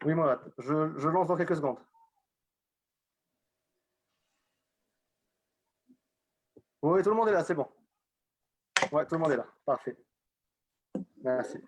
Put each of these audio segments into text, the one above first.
Oui, moi, je lance dans quelques secondes. Oui, tout le monde est là, c'est bon. Oui, tout le monde est là. Parfait. Merci.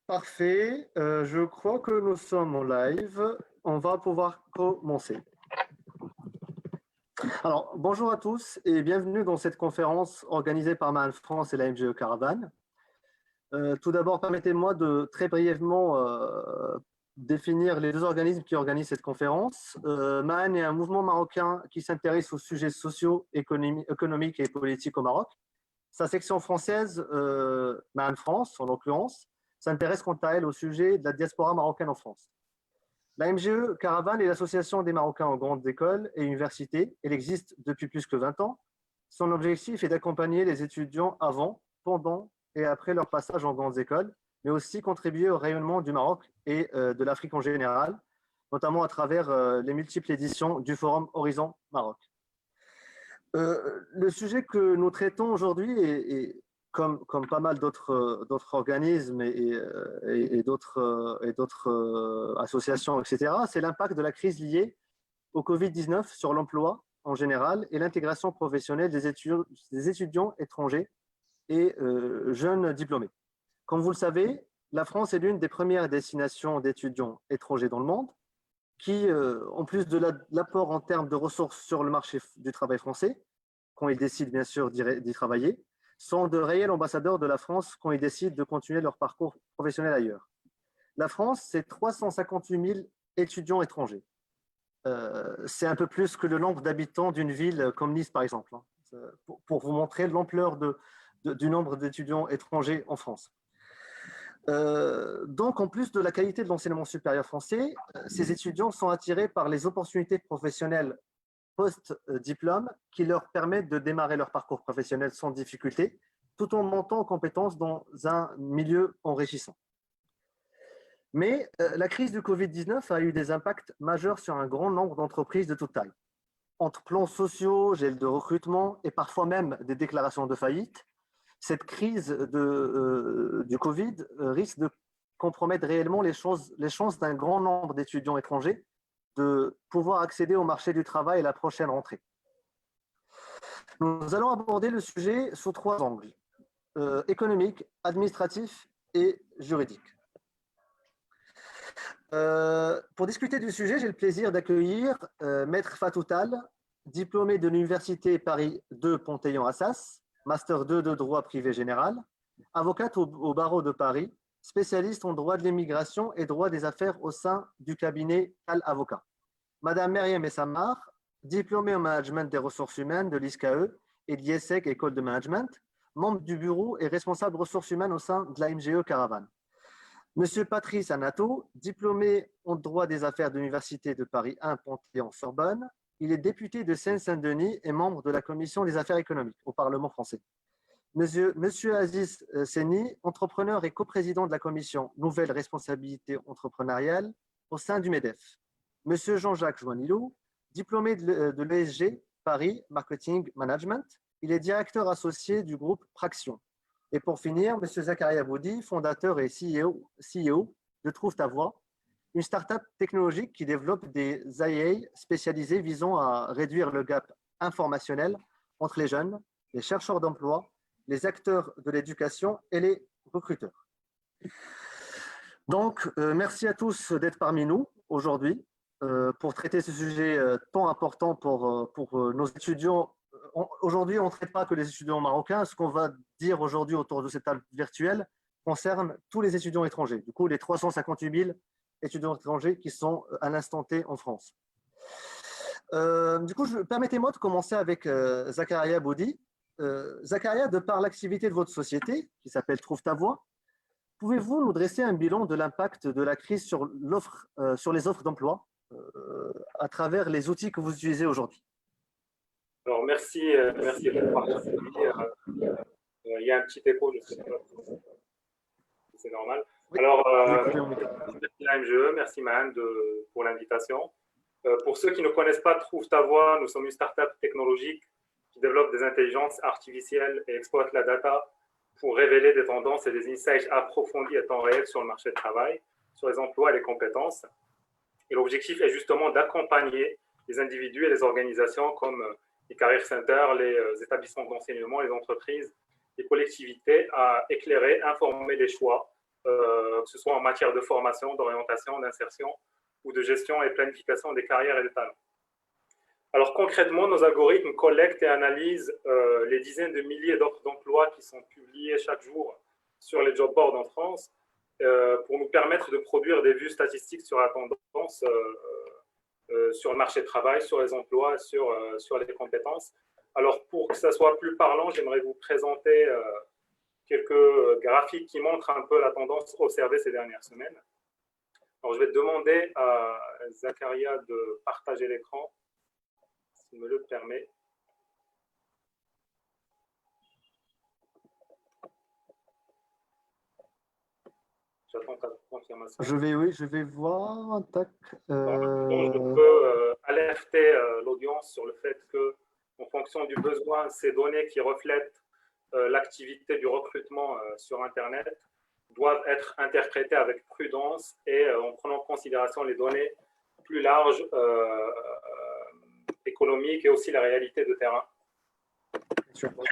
Parfait. Je crois que nous sommes en live. On va pouvoir commencer. Alors, bonjour à tous et bienvenue dans cette conférence organisée par MAN France et la MGE Caravane. Tout d'abord, permettez-moi de très brièvement définir les deux organismes qui organisent cette conférence. MAN est un mouvement marocain qui s'intéresse aux sujets sociaux, économiques et politiques au Maroc. Sa section française, MAN France en l'occurrence, s'intéresse quant à elle au sujet de la diaspora marocaine en France. La MGE Caravane est l'association des Marocains en grandes écoles et universités. Elle existe depuis plus que 20 ans. Son objectif est d'accompagner les étudiants avant, pendant et après leur passage en grandes écoles, mais aussi contribuer au rayonnement du Maroc et de l'Afrique en général, notamment à travers les multiples éditions du Forum Horizon Maroc. Le sujet que nous traitons aujourd'hui est comme pas mal d'autres organismes et d'autres associations, etc., c'est l'impact de la crise liée au Covid-19 sur l'emploi en général et l'intégration professionnelle des étudiants étrangers et jeunes diplômés. Comme vous le savez, la France est l'une des premières destinations d'étudiants étrangers dans le monde qui, en plus de l'apport en termes de ressources sur le marché du travail français, quand ils décident bien sûr d'y travailler, sont de réels ambassadeurs de la France quand ils décident de continuer leur parcours professionnel ailleurs. La France, c'est 358 000 étudiants étrangers. C'est un peu plus que le nombre d'habitants d'une ville comme Nice, par exemple, pour vous montrer l'ampleur du nombre d'étudiants étrangers en France. Donc, en plus de la qualité de l'enseignement supérieur français, ces étudiants sont attirés par les opportunités professionnelles post-diplôme qui leur permettent de démarrer leur parcours professionnel sans difficulté, tout en montant en compétences dans un milieu enrichissant. Mais la crise du Covid-19 a eu des impacts majeurs sur un grand nombre d'entreprises de toute taille. Entre plans sociaux, gel de recrutement et parfois même des déclarations de faillite, cette crise du Covid risque de compromettre réellement les chances d'un grand nombre d'étudiants étrangers de pouvoir accéder au marché du travail à la prochaine rentrée. Nous allons aborder le sujet sous 3 angles, économique, administratif et juridique. Pour discuter du sujet, j'ai le plaisir d'accueillir Maître Fatou Tall, diplômé de l'Université Paris 2 Panthéon-Assas, Master 2 de droit privé général, avocate au barreau de Paris, spécialiste en droit de l'immigration et droit des affaires au sein du cabinet Tall Avocat. Madame Meriem Essamar, diplômée en management des ressources humaines de l'ISCAE et de l'IESEC École de Management, membre du bureau et responsable ressources humaines au sein de la MGE Caravane. Monsieur Patrice Anato, diplômé en droit des affaires de l'Université de Paris 1 Panthéon-Sorbonne, il est député de Seine-Saint-Denis et membre de la Commission des affaires économiques au Parlement français. Monsieur Aziz Seni, entrepreneur et coprésident de la Commission Nouvelles responsabilités entrepreneuriales au sein du MEDEF. Monsieur Jean-Jacques Joanilou, diplômé de l'ESG Paris Marketing Management, il est directeur associé du groupe Praxion. Et pour finir, monsieur Zakaria Boudi, fondateur et CEO de Trouve ta voix, une start-up technologique qui développe des IA spécialisés visant à réduire le gap informationnel entre les jeunes, les chercheurs d'emploi, les acteurs de l'éducation et les recruteurs. Donc, merci à tous d'être parmi nous aujourd'hui pour traiter ce sujet tant important pour nos étudiants. Aujourd'hui, on ne traite pas que les étudiants marocains. Ce qu'on va dire aujourd'hui autour de cette table virtuelle concerne tous les étudiants étrangers. Du coup, les 358 000 étudiants étrangers qui sont à l'instant T en France. Du coup, permettez-moi de commencer avec Zakaria Boudi. Zakaria, de par l'activité de votre société, qui s'appelle Trouve ta voix, pouvez-vous nous dresser un bilan de l'impact de la crise sur les offres d'emploi à travers les outils que vous utilisez aujourd'hui? Alors, merci pour participer. Il y a un petit écho, je sais pas si c'est normal. Oui, Alors, je vais couper mon micro. merci la MGE, merci Mahan pour l'invitation. Pour ceux qui ne connaissent pas Trouve ta voie, nous sommes une start-up technologique qui développe des intelligences artificielles et exploite la data pour révéler des tendances et des insights approfondis à temps réel sur le marché du travail, sur les emplois et les compétences. Et l'objectif est justement d'accompagner les individus et les organisations comme les career centers, les établissements d'enseignement, les entreprises, les collectivités à éclairer, informer les choix, que ce soit en matière de formation, d'orientation, d'insertion ou de gestion et planification des carrières et des talents. Alors concrètement, nos algorithmes collectent et analysent les dizaines de milliers d'offres d'emploi qui sont publiées chaque jour sur les job boards en France pour nous permettre de produire des vues statistiques sur la tendance sur le marché du travail, sur les emplois, sur les compétences. Alors pour que ça soit plus parlant, j'aimerais vous présenter quelques graphiques qui montrent un peu la tendance observée ces dernières semaines. Alors je vais demander à Zakaria de partager l'écran, s'il me le permet. J'attends ta confirmation. Je vais voir. Tac. Donc, je peux alerter l'audience sur le fait que, en fonction du besoin, ces données qui reflètent l'activité du recrutement sur Internet doivent être interprétées avec prudence et en prenant en considération les données plus larges économiques et aussi la réalité de terrain. Bien sûr. Donc,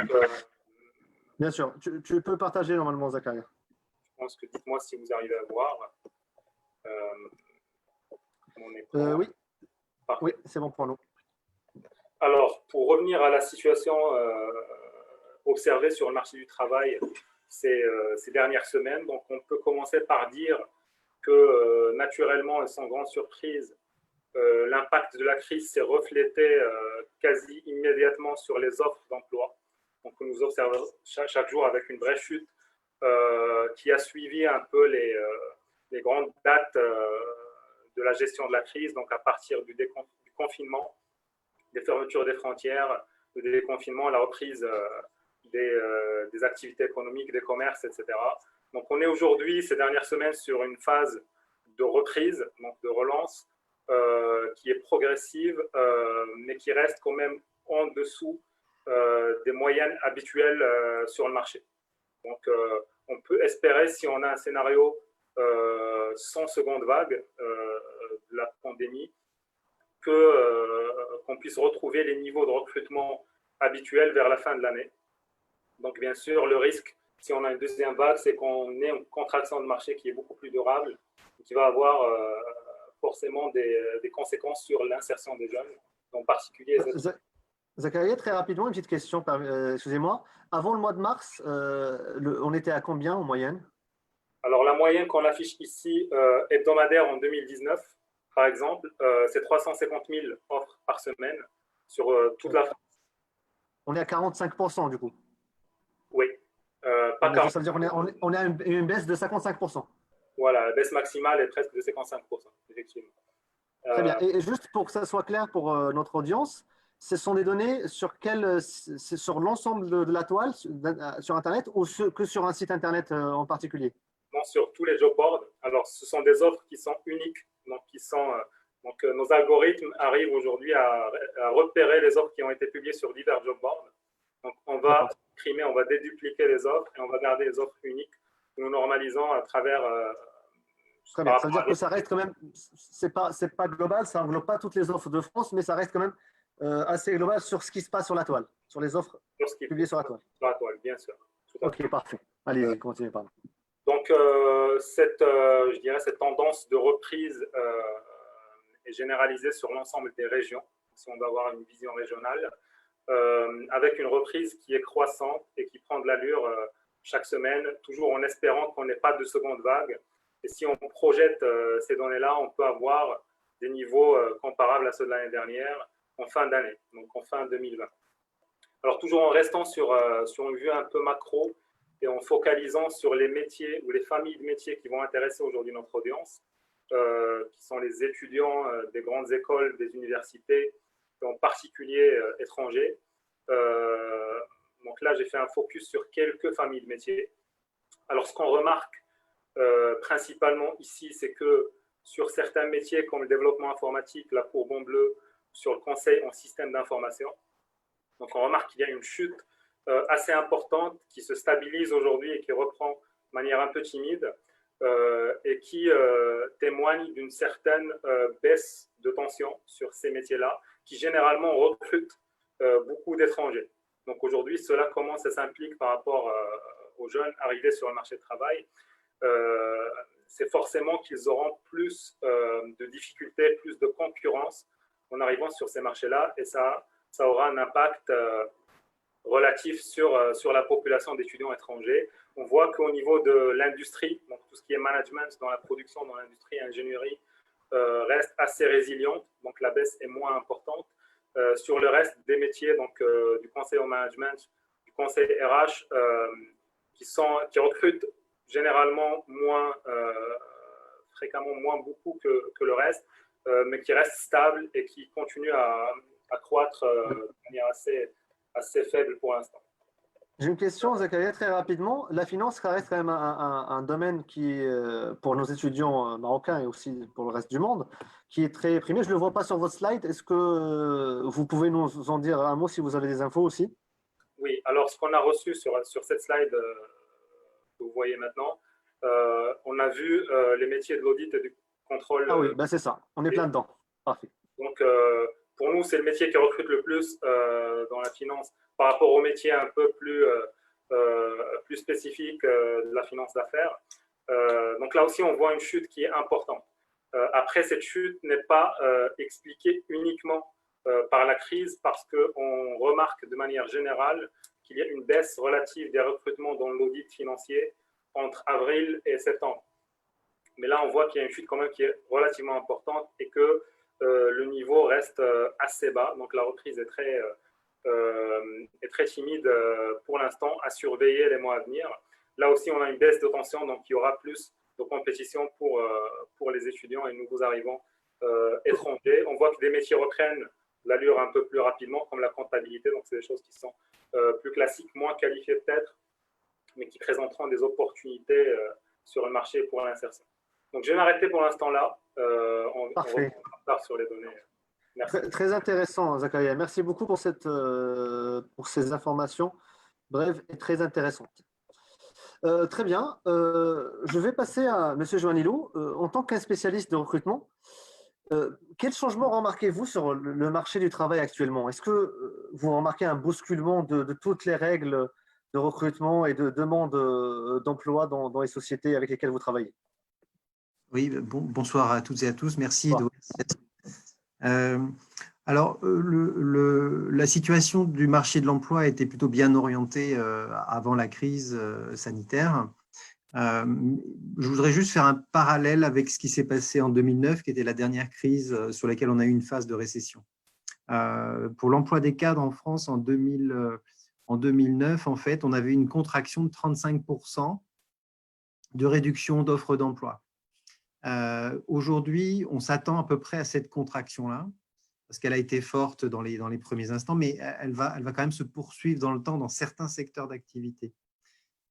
bien sûr. Tu peux partager normalement, Zakaria. Je pense que dites-moi si vous arrivez à voir mon écran. Oui, oui, c'est bon pour nous. Alors, pour revenir à la situation observée sur le marché du travail ces dernières semaines, donc on peut commencer par dire que naturellement et sans grande surprise, l'impact de la crise s'est reflété quasi immédiatement sur les offres d'emploi. Donc, nous observons chaque jour avec une vraie chute qui a suivi un peu les grandes dates de la gestion de la crise, donc à partir du confinement, des fermetures des frontières, du déconfinement, la reprise des activités économiques, des commerces, etc. Donc on est aujourd'hui, ces dernières semaines, sur une phase de reprise, donc de relance, qui est progressive, mais qui reste quand même en dessous des moyennes habituelles sur le marché. Donc on peut espérer, si on a un scénario sans seconde vague de la pandémie, qu'on puisse retrouver les niveaux de recrutement habituels vers la fin de l'année. Donc, bien sûr, le risque, si on a une deuxième vague, c'est qu'on ait une contraction de marché qui est beaucoup plus durable et qui va avoir forcément des conséquences sur l'insertion des jeunes, en particulier. Zakaria, très rapidement, une petite question, excusez-moi. Avant le mois de mars, on était à combien en moyenne? Alors, la moyenne qu'on affiche ici, hebdomadaire en 2019, par exemple, c'est 350 000 offres par semaine sur toute la France. On est à 45% du coup. Oui. Pas 40. Ça veut dire qu'on a une baisse de 55%. Voilà, la baisse maximale est presque de 55%, effectivement. Très bien. Et juste pour que ça soit clair pour notre audience, ce sont des données sur l'ensemble de la toile, sur Internet, ou que sur un site Internet en particulier? Non, sur tous les job boards. Alors, ce sont des offres qui sont uniques, donc nos algorithmes arrivent aujourd'hui à repérer les offres qui ont été publiées sur divers job boards. Donc, on va trimer, on va dédupliquer les offres et on va garder les offres uniques que nous normalisons à travers. Très bien. Ça veut dire que ça reste quand même, c'est pas global, ça englobe pas toutes les offres de France, mais ça reste quand même assez global sur ce qui se passe sur la toile, sur les offres publiées sur la toile. Sur la toile, bien sûr. Ok, parfait. Allez, continuez, pardon. Donc, je dirais cette tendance de reprise est généralisée sur l'ensemble des régions, si on doit avoir une vision régionale, avec une reprise qui est croissante et qui prend de l'allure chaque semaine, toujours en espérant qu'on n'ait pas de seconde vague. Et si on projette ces données-là, on peut avoir des niveaux comparables à ceux de l'année dernière en fin d'année, donc en fin 2020. Alors, toujours en restant sur une vue un peu macro, et en focalisant sur les métiers ou les familles de métiers qui vont intéresser aujourd'hui notre audience, qui sont les étudiants des grandes écoles, des universités, et en particulier étrangers. Donc là, j'ai fait un focus sur quelques familles de métiers. Alors, ce qu'on remarque principalement ici, c'est que sur certains métiers comme le développement informatique, la courbe en bleu, sur le conseil en système d'information, donc on remarque qu'il y a une chute assez importante qui se stabilise aujourd'hui et qui reprend de manière un peu timide et qui témoigne d'une certaine baisse de tension sur ces métiers-là, qui généralement recrutent beaucoup d'étrangers. Donc aujourd'hui, cela commence à s'impliquer par rapport aux jeunes arrivés sur le marché du travail. C'est forcément qu'ils auront plus de difficultés, plus de concurrence en arrivant sur ces marchés-là, et ça aura un impact relatif sur la population d'étudiants étrangers. On voit qu'au niveau de l'industrie, donc tout ce qui est management dans la production, dans l'industrie et ingénierie, reste assez résiliente, donc la baisse est moins importante. Sur le reste des métiers, donc du conseil au management, du conseil RH, qui recrutent généralement moins fréquemment, moins beaucoup que le reste, mais qui restent stables et qui continuent à croître de manière assez faible pour l'instant. J'ai une question, Zakaria, très rapidement. La finance, ça reste quand même un domaine qui, pour nos étudiants marocains et aussi pour le reste du monde, qui est très primé. Je ne le vois pas sur votre slide. Est-ce que vous pouvez nous en dire un mot si vous avez des infos aussi? Oui, alors ce qu'on a reçu sur cette slide que vous voyez maintenant, on a vu les métiers de l'audit et du contrôle. Ah oui, ben c'est ça. On est plein dedans. Parfait. Donc, pour nous, c'est le métier qui recrute le plus dans la finance par rapport au métier un peu plus spécifique de la finance d'affaires. Donc là aussi, on voit une chute qui est importante. Après, cette chute n'est pas expliquée uniquement par la crise parce qu'on remarque de manière générale qu'il y a une baisse relative des recrutements dans l'audit financier entre avril et septembre. Mais là, on voit qu'il y a une chute quand même qui est relativement importante et que le niveau reste assez bas. Donc la reprise est très timide pour l'instant, à surveiller les mois à venir. Là aussi, on a une baisse de tension, donc il y aura plus de compétition pour les étudiants et nouveaux arrivants étrangers. On voit que des métiers reprennent l'allure un peu plus rapidement, comme la comptabilité. Donc c'est des choses qui sont plus classiques, moins qualifiées peut-être, mais qui présenteront des opportunités sur le marché pour l'insertion. Donc, je vais m'arrêter pour l'instant là. On repart sur les données. Merci. Très intéressant, Zakaria. Merci beaucoup pour ces informations brèves et très intéressantes. Très bien. Je vais passer à M. Joanilou. En tant qu'un spécialiste de recrutement, quel changement remarquez-vous sur le marché du travail actuellement? Est-ce que vous remarquez un bousculement de toutes les règles de recrutement et de demande d'emploi dans les sociétés avec lesquelles vous travaillez? Oui, bonsoir à toutes et à tous. Merci. Alors, la situation du marché de l'emploi était plutôt bien orientée avant la crise sanitaire. Je voudrais juste faire un parallèle avec ce qui s'est passé en 2009, qui était la dernière crise sur laquelle on a eu une phase de récession. Pour l'emploi des cadres en France en 2009, en fait, on avait une contraction de 35% de réduction d'offres d'emploi. Aujourd'hui, on s'attend à peu près à cette contraction-là, parce qu'elle a été forte dans les premiers instants, mais elle va quand même se poursuivre dans le temps dans certains secteurs d'activité.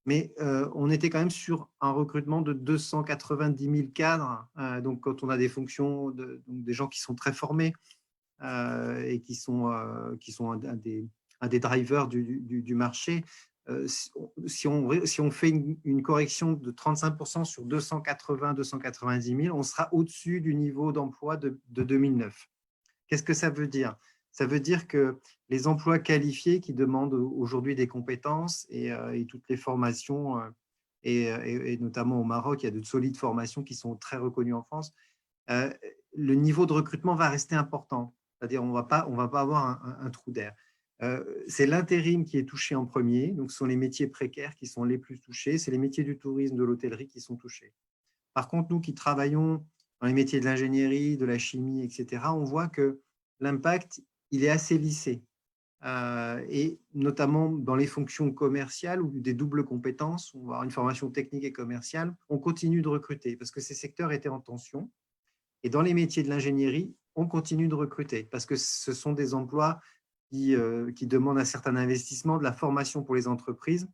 Mais on était quand même sur un recrutement de 290 000 cadres. Donc, quand on a des fonctions, donc des gens qui sont très formés et qui sont un des drivers du marché, si on fait une correction de 35% sur 290 000, on sera au-dessus du niveau d'emploi de 2009. Qu'est-ce que ça veut dire? Ça veut dire que les emplois qualifiés qui demandent aujourd'hui des compétences et toutes les formations, et notamment au Maroc, il y a de solides formations qui sont très reconnues en France, le niveau de recrutement va rester important. C'est-à-dire on va pas avoir un trou d'air. C'est l'intérim qui est touché en premier, donc ce sont les métiers précaires qui sont les plus touchés, c'est les métiers du tourisme, de l'hôtellerie qui sont touchés. Par contre, nous qui travaillons dans les métiers de l'ingénierie, de la chimie, etc., on voit que l'impact, il est assez lissé. et notamment dans les fonctions commerciales ou des doubles compétences, on va avoir une formation technique et commerciale, on continue de recruter parce que ces secteurs étaient en tension. Et dans les métiers de l'ingénierie, on continue de recruter parce que ce sont des emplois qui demandent un certain investissement, de la formation pour les entreprises.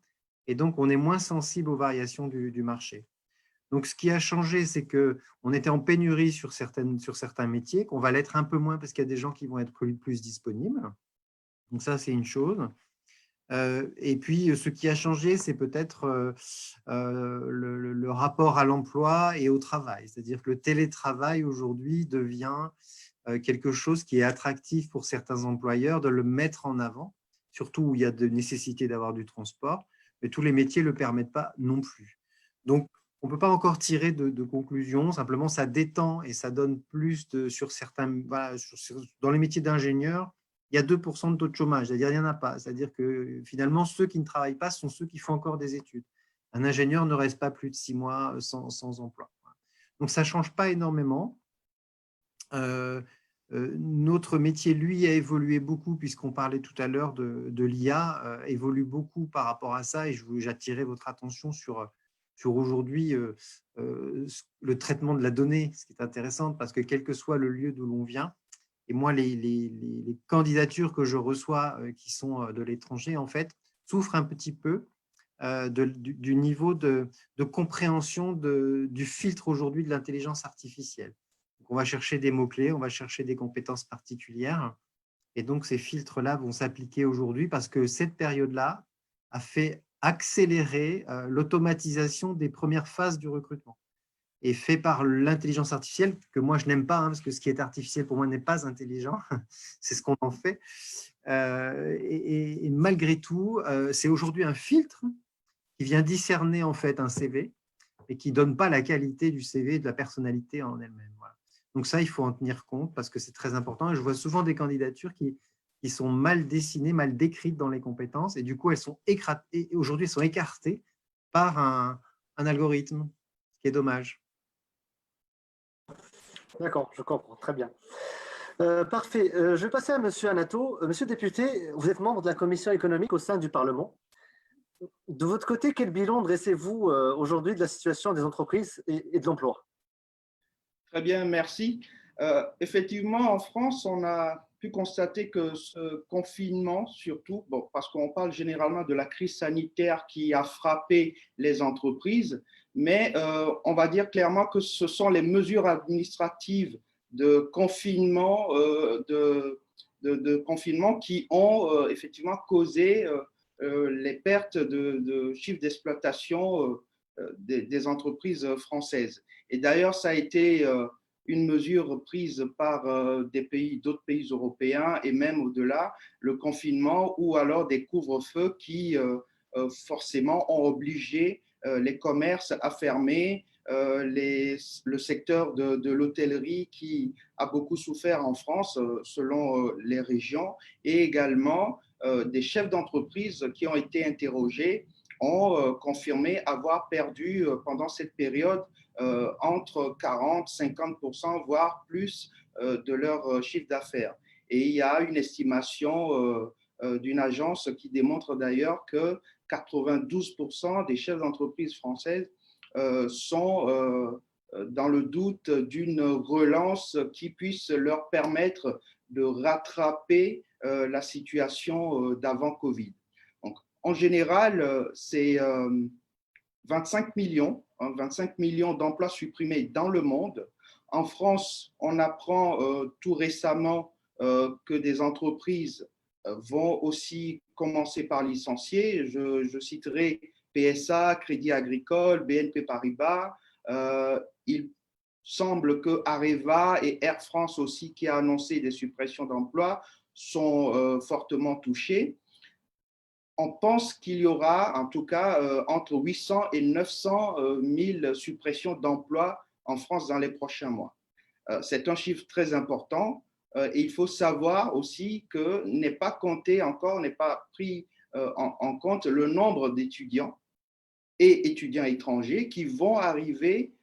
Et donc, on est moins sensible aux variations du marché. Donc, ce qui a changé, c'est qu'on était en pénurie sur certains métiers, qu'on va l'être un peu moins parce qu'il y a des gens qui vont être plus disponibles. Donc, ça, c'est une chose. Et puis, ce qui a changé, c'est peut-être le rapport à l'emploi et au travail. C'est-à-dire que le télétravail, aujourd'hui, devient quelque chose qui est attractif pour certains employeurs de le mettre en avant, surtout où il y a de nécessité d'avoir du transport, mais tous les métiers ne le permettent pas non plus. Donc, on ne peut pas encore tirer de conclusions, simplement ça détend et ça donne plus sur certains, voilà, dans les métiers d'ingénieur, il y a 2% de taux de chômage, c'est-à-dire il n'y en a pas. C'est-à-dire que finalement, ceux qui ne travaillent pas sont ceux qui font encore des études. Un ingénieur ne reste pas plus de 6 mois sans emploi. Donc, ça ne change pas énormément. Notre métier, lui, a évolué beaucoup, puisqu'on parlait tout à l'heure de l'IA, évolue beaucoup par rapport à ça, et j'attirais votre attention sur aujourd'hui le traitement de la donnée, ce qui est intéressant, parce que quel que soit le lieu d'où l'on vient, et moi, les candidatures que je reçois qui sont de l'étranger, en fait, souffrent un petit peu du niveau de compréhension du filtre aujourd'hui de l'intelligence artificielle. Donc, on va chercher des mots-clés, on va chercher des compétences particulières. Et donc, ces filtres-là vont s'appliquer aujourd'hui parce que cette période-là a fait accélérer l'automatisation des premières phases du recrutement et fait par l'intelligence artificielle, que moi, je n'aime pas, hein, parce que ce qui est artificiel, pour moi, n'est pas intelligent. C'est ce qu'on en fait. Et malgré tout, c'est aujourd'hui un filtre qui vient discerner en fait un CV et qui ne donne pas la qualité du CV et de la personnalité en elle-même. Voilà. Donc ça, il faut en tenir compte parce que c'est très important. Et je vois souvent des candidatures qui sont mal dessinées, mal décrites dans les compétences et du coup, elles sont aujourd'hui, elles sont écartées par un algorithme, ce qui est dommage. D'accord, je comprends, très bien. Parfait. Je vais passer à Monsieur Anato. Monsieur le député, vous êtes membre de la commission économique au sein du Parlement. De votre côté, quel bilan dressez-vous aujourd'hui de la situation des entreprises et de l'emploi? Très bien, merci. Effectivement, en France, on a pu constater que ce confinement, surtout, bon, parce qu'on parle généralement de la crise sanitaire qui a frappé les entreprises, mais on va dire clairement que ce sont les mesures administratives de confinement, de confinement qui ont effectivement causé les pertes de chiffre d'exploitation des entreprises françaises. Et d'ailleurs, ça a été une mesure prise par d'autres pays européens et même au-delà, le confinement ou alors des couvre-feux qui forcément ont obligé les commerces à fermer, le secteur de l'hôtellerie qui a beaucoup souffert en France selon les régions, et également des chefs d'entreprise qui ont été interrogés ont confirmé avoir perdu pendant cette période entre 40, 50%, voire plus de leur chiffre d'affaires. Et il y a une estimation d'une agence qui démontre d'ailleurs que 92% des chefs d'entreprise françaises sont dans le doute d'une relance qui puisse leur permettre de rattraper la situation d'avant Covid. Donc, en général, c'est 25 millions, 25 millions d'emplois supprimés dans le monde. En France, on apprend tout récemment que des entreprises vont aussi commencer par licencier. Je citerai PSA, Crédit Agricole, BNP Paribas. Il semble que Areva et Air France aussi, qui a annoncé des suppressions d'emplois, sont fortement touchés. On pense qu'il y aura en tout cas entre 800 et 900 000 suppressions d'emplois en France dans les prochains mois. C'est un chiffre très important et il faut savoir aussi que n'est pas compté encore, n'est pas pris en compte le nombre d'étudiants et étudiants étrangers qui vont arriver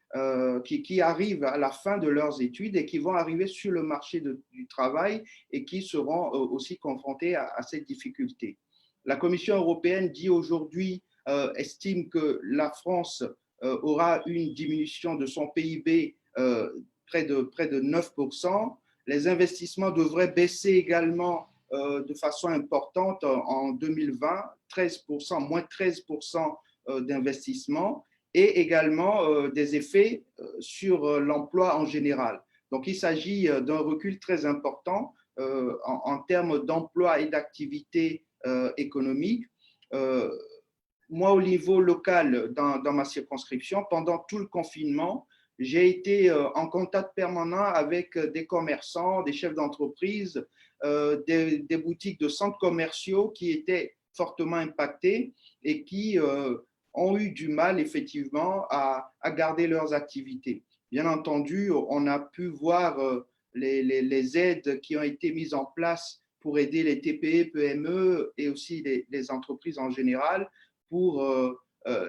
qui arrivent à la fin de leurs études et qui vont arriver sur le marché du travail et qui seront aussi confrontés à cette difficulté. La Commission européenne dit aujourd'hui, estime que la France aura une diminution de son PIB près de 9%. Les investissements devraient baisser également de façon importante en 2020, 13%, moins 13% d'investissement, et également des effets sur l'emploi en général. Donc, il s'agit d'un recul très important en termes d'emploi et d'activité économique. Moi, au niveau local, dans ma circonscription, pendant tout le confinement, j'ai été en contact permanent avec des commerçants, des chefs d'entreprise, des boutiques de centres commerciaux qui étaient fortement impactés et qui ont eu du mal effectivement à garder leurs activités. Bien entendu, on a pu voir les aides qui ont été mises en place pour aider les TPE, PME et aussi les entreprises en général pour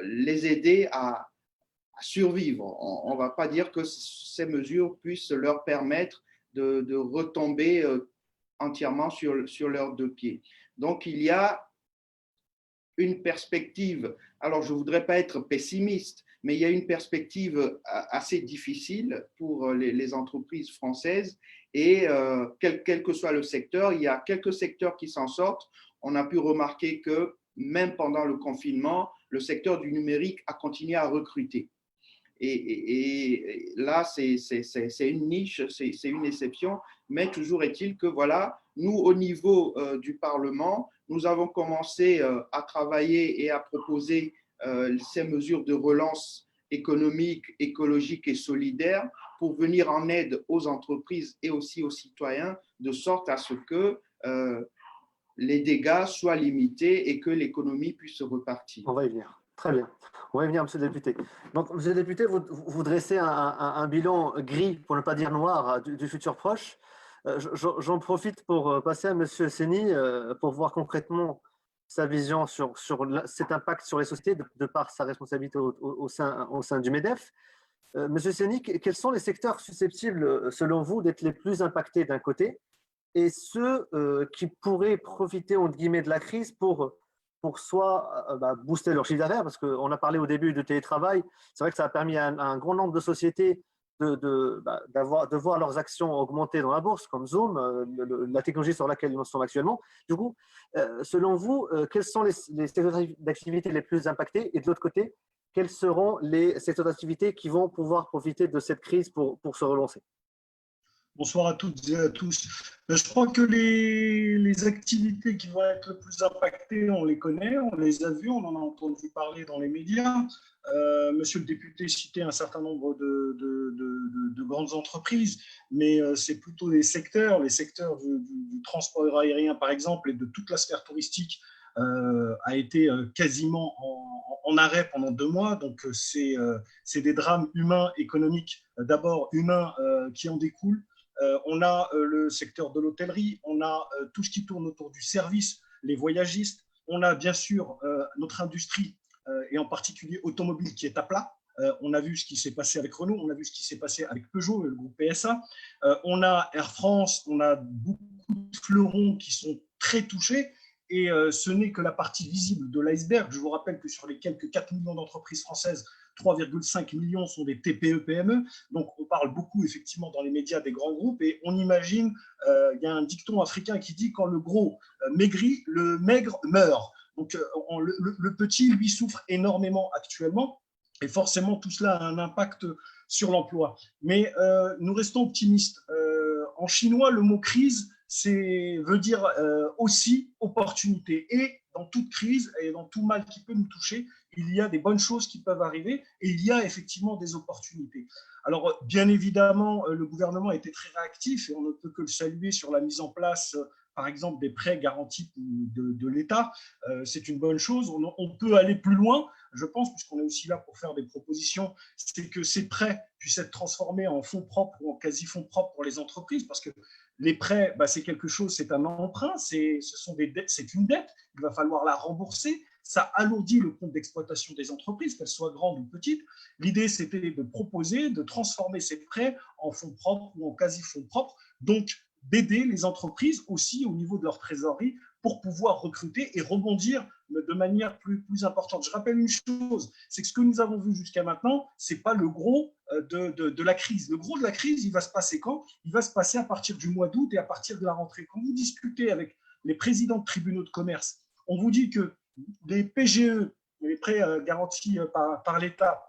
les aider à survivre. On ne va pas dire que ces mesures puissent leur permettre de retomber entièrement sur leurs deux pieds. Donc, il y a une perspective, alors je ne voudrais pas être pessimiste, mais il y a une perspective assez difficile pour les entreprises françaises et quel que soit le secteur, il y a quelques secteurs qui s'en sortent. On a pu remarquer que même pendant le confinement, le secteur du numérique a continué à recruter. Et là, c'est une niche, c'est une exception, mais toujours est-il que voilà, nous, au niveau du Parlement, nous avons commencé à travailler et à proposer ces mesures de relance économique, écologique et solidaire pour venir en aide aux entreprises et aussi aux citoyens, de sorte à ce que les dégâts soient limités et que l'économie puisse repartir. On va y venir. Très bien. On va y venir, Monsieur le député. Donc, Monsieur le député, vous dressez un bilan gris, pour ne pas dire noir, du futur proche. J'en profite pour passer à Monsieur Seni pour voir concrètement sa vision sur cet impact sur les sociétés de par sa responsabilité au sein du MEDEF. Monsieur Seni, quels sont les secteurs susceptibles, selon vous, d'être les plus impactés d'un côté et ceux qui pourraient profiter, entre guillemets, de la crise pour soit booster leur chiffre d'affaires, parce qu'on a parlé au début de télétravail, c'est vrai que ça a permis à un grand nombre de sociétés de voir leurs actions augmenter dans la bourse, comme Zoom, la technologie sur laquelle nous sommes actuellement. Du coup, selon vous, quels sont les secteurs d'activité les plus impactés et de l'autre côté, quels seront les secteurs d'activité qui vont pouvoir profiter de cette crise pour se relancer? Bonsoir à toutes et à tous. Je crois que les activités qui vont être le plus impactées, on les connaît, on les a vues, on en a entendu parler dans les médias. Monsieur le député citait un certain nombre de grandes entreprises, mais c'est plutôt les secteurs du transport aérien, par exemple, et de toute la sphère touristique a été quasiment en arrêt pendant 2 mois. Donc, c'est des drames humains, économiques, d'abord humains qui en découlent. On a le secteur de l'hôtellerie, on a tout ce qui tourne autour du service, les voyagistes, on a bien sûr notre industrie et en particulier automobile qui est à plat. On a vu ce qui s'est passé avec Renault, on a vu ce qui s'est passé avec Peugeot, le groupe PSA. On a Air France, on a beaucoup de fleurons qui sont très touchés. Et ce n'est que la partie visible de l'iceberg. Je vous rappelle que sur les quelques 4 millions d'entreprises françaises, 3,5 millions sont des TPE-PME. Donc, on parle beaucoup, effectivement, dans les médias des grands groupes. Et on imagine, il y a un dicton africain qui dit « quand le gros maigrit, le maigre meurt ». Donc, le petit, lui, souffre énormément actuellement. Et forcément, tout cela a un impact sur l'emploi. Mais nous restons optimistes. En chinois, le mot « crise », veut dire aussi opportunité. Et dans toute crise et dans tout mal qui peut nous toucher, il y a des bonnes choses qui peuvent arriver et il y a effectivement des opportunités. Alors, bien évidemment, le gouvernement a été très réactif et on ne peut que le saluer sur la mise en place, par exemple, des prêts garantis de l'État. C'est une bonne chose. On peut aller plus loin, je pense, puisqu'on est aussi là pour faire des propositions, c'est que ces prêts puissent être transformés en fonds propres ou en quasi-fonds propres pour les entreprises, parce que les prêts, c'est quelque chose, c'est un emprunt, c'est une dette, il va falloir la rembourser. ça alourdit le compte d'exploitation des entreprises, qu'elles soient grandes ou petites. L'idée, c'était de proposer, de transformer ces prêts en fonds propres ou en quasi-fonds propres, donc d'aider les entreprises aussi au niveau de leur trésorerie pour pouvoir recruter et rebondir de manière plus importante. Je rappelle une chose, c'est que ce que nous avons vu jusqu'à maintenant, ce n'est pas le gros de la crise. Le gros de la crise, il va se passer quand? Il va se passer à partir du mois d'août et à partir de la rentrée. Quand vous discutez avec les présidents de tribunaux de commerce, on vous dit que les PGE, les prêts garantis par l'État,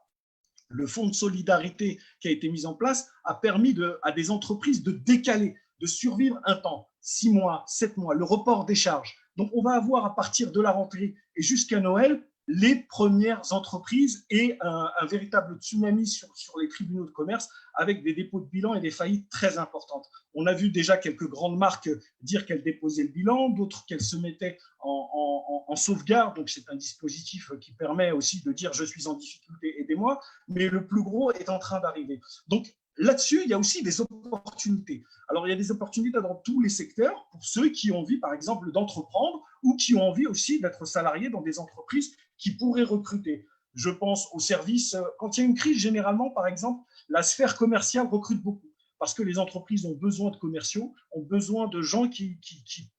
le fonds de solidarité qui a été mis en place a permis à des entreprises de décaler, de survivre un temps, 6 mois, 7 mois, le report des charges. Donc, on va avoir à partir de la rentrée et jusqu'à Noël les premières entreprises et un véritable tsunami sur les tribunaux de commerce avec des dépôts de bilan et des faillites très importantes. On a vu déjà quelques grandes marques dire qu'elles déposaient le bilan, d'autres qu'elles se mettaient en sauvegarde. Donc, c'est un dispositif qui permet aussi de dire « je suis en difficulté, aidez-moi », mais le plus gros est en train d'arriver. Donc, là-dessus, il y a aussi des opportunités. Alors, il y a des opportunités dans tous les secteurs pour ceux qui ont envie, par exemple, d'entreprendre ou qui ont envie aussi d'être salariés dans des entreprises qui pourraient recruter. Je pense aux services. Quand il y a une crise, généralement, par exemple, la sphère commerciale recrute beaucoup parce que les entreprises ont besoin de commerciaux, ont besoin de gens qui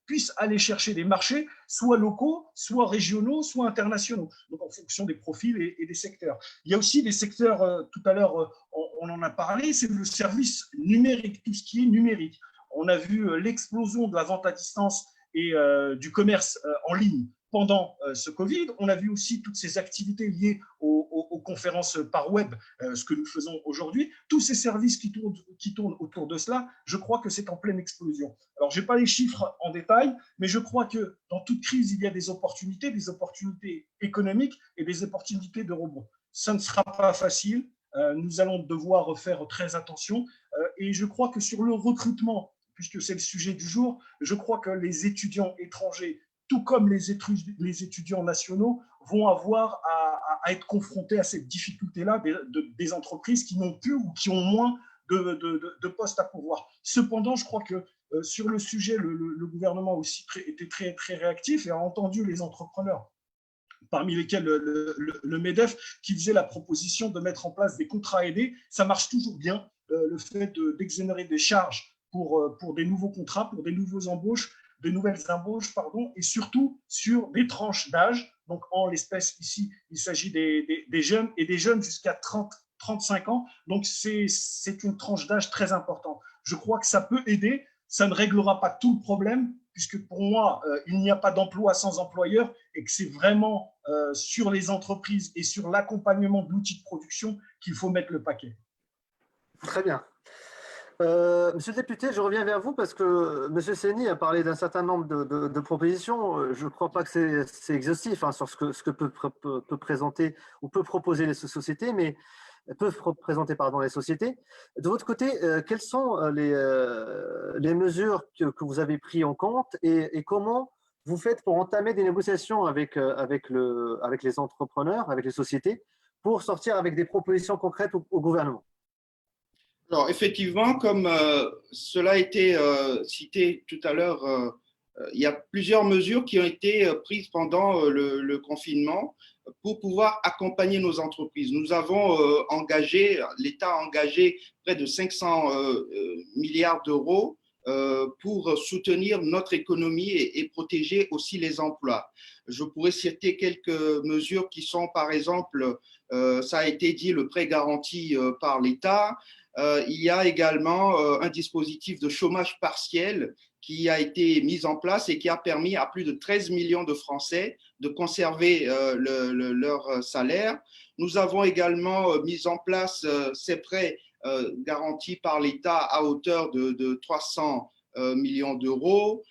puissent aller chercher des marchés, soit locaux, soit régionaux, soit internationaux, donc en fonction des profils et des secteurs. Il y a aussi des secteurs, tout à l'heure, on en a parlé, c'est le service numérique, tout ce qui est numérique. On a vu l'explosion de la vente à distance et du commerce en ligne pendant ce Covid. On a vu aussi toutes ces activités liées aux conférences par web, ce que nous faisons aujourd'hui. Tous ces services qui tournent autour de cela, je crois que c'est en pleine explosion. Alors, je n'ai pas les chiffres en détail, mais je crois que dans toute crise, il y a des opportunités économiques et des opportunités de rebond. Ça ne sera pas facile. Nous allons devoir faire très attention. Et je crois que sur le recrutement, puisque c'est le sujet du jour, je crois que les étudiants étrangers, tout comme les étudiants nationaux, vont avoir à être confrontés à cette difficulté-là des entreprises qui n'ont plus ou qui ont moins de postes à pourvoir. Cependant, je crois que sur le sujet, le gouvernement aussi était très, très réactif et a entendu les entrepreneurs, parmi lesquels le MEDEF, qui faisait la proposition de mettre en place des contrats aidés. Ça marche toujours bien, le fait d'exonérer des charges pour des nouveaux contrats, pour des nouvelles embauches, et surtout sur des tranches d'âge. Donc, en l'espèce ici, il s'agit des jeunes et des jeunes jusqu'à 35 ans. Donc, c'est une tranche d'âge très importante. Je crois que ça peut aider. Ça ne réglera pas tout le problème, puisque pour moi, il n'y a pas d'emploi sans employeur et que c'est vraiment sur les entreprises et sur l'accompagnement de l'outil de production qu'il faut mettre le paquet. Très bien. Monsieur le député, je reviens vers vous parce que Monsieur Seni a parlé d'un certain nombre de propositions. Je ne crois pas que c'est exhaustif sur ce que peut présenter ou peut proposer les sociétés, mais peuvent présenter les sociétés. De votre côté, quelles sont les mesures que vous avez prises en compte et comment vous faites pour entamer des négociations avec les entrepreneurs, avec les sociétés, pour sortir avec des propositions concrètes au gouvernement? Alors, effectivement, comme cela a été cité tout à l'heure, il y a plusieurs mesures qui ont été prises pendant le confinement pour pouvoir accompagner nos entreprises. Nous avons l'État a engagé près de 500 milliards d'euros pour soutenir notre économie et protéger aussi les emplois. Je pourrais citer quelques mesures qui sont, par exemple, ça a été dit, le prêt garanti par l'État. Il y a également un dispositif de chômage partiel qui a été mis en place et qui a permis à plus de 13 millions de Français de conserver leur salaire. Nous avons également mis en place ces prêts garantis par l'État à hauteur de 300 millions d'euros.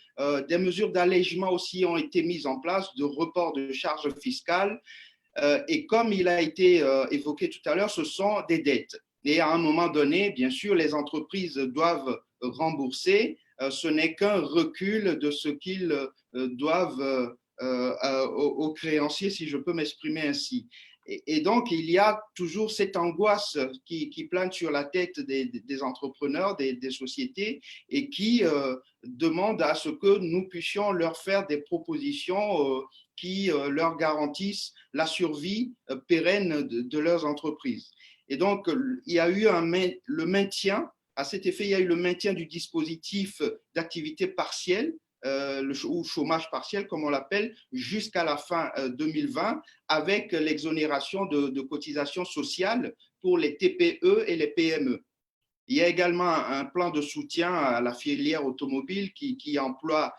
Des mesures d'allègement aussi ont été mises en place, de report de charges fiscales. Et comme il a été évoqué tout à l'heure, ce sont des dettes. Et à un moment donné, bien sûr, les entreprises doivent rembourser. Ce n'est qu'un recul de ce qu'ils doivent aux créanciers, si je peux m'exprimer ainsi. Et donc, il y a toujours cette angoisse qui plane sur la tête des entrepreneurs, des sociétés, et qui demandent à ce que nous puissions leur faire des propositions qui leur garantissent la survie pérenne de leurs entreprises. Et donc, il y a eu le maintien, à cet effet, il y a eu le maintien du dispositif d'activité partielle, ou chômage partiel, comme on l'appelle, jusqu'à la fin 2020, avec l'exonération de cotisations sociales pour les TPE et les PME. Il y a également un plan de soutien à la filière automobile qui emploie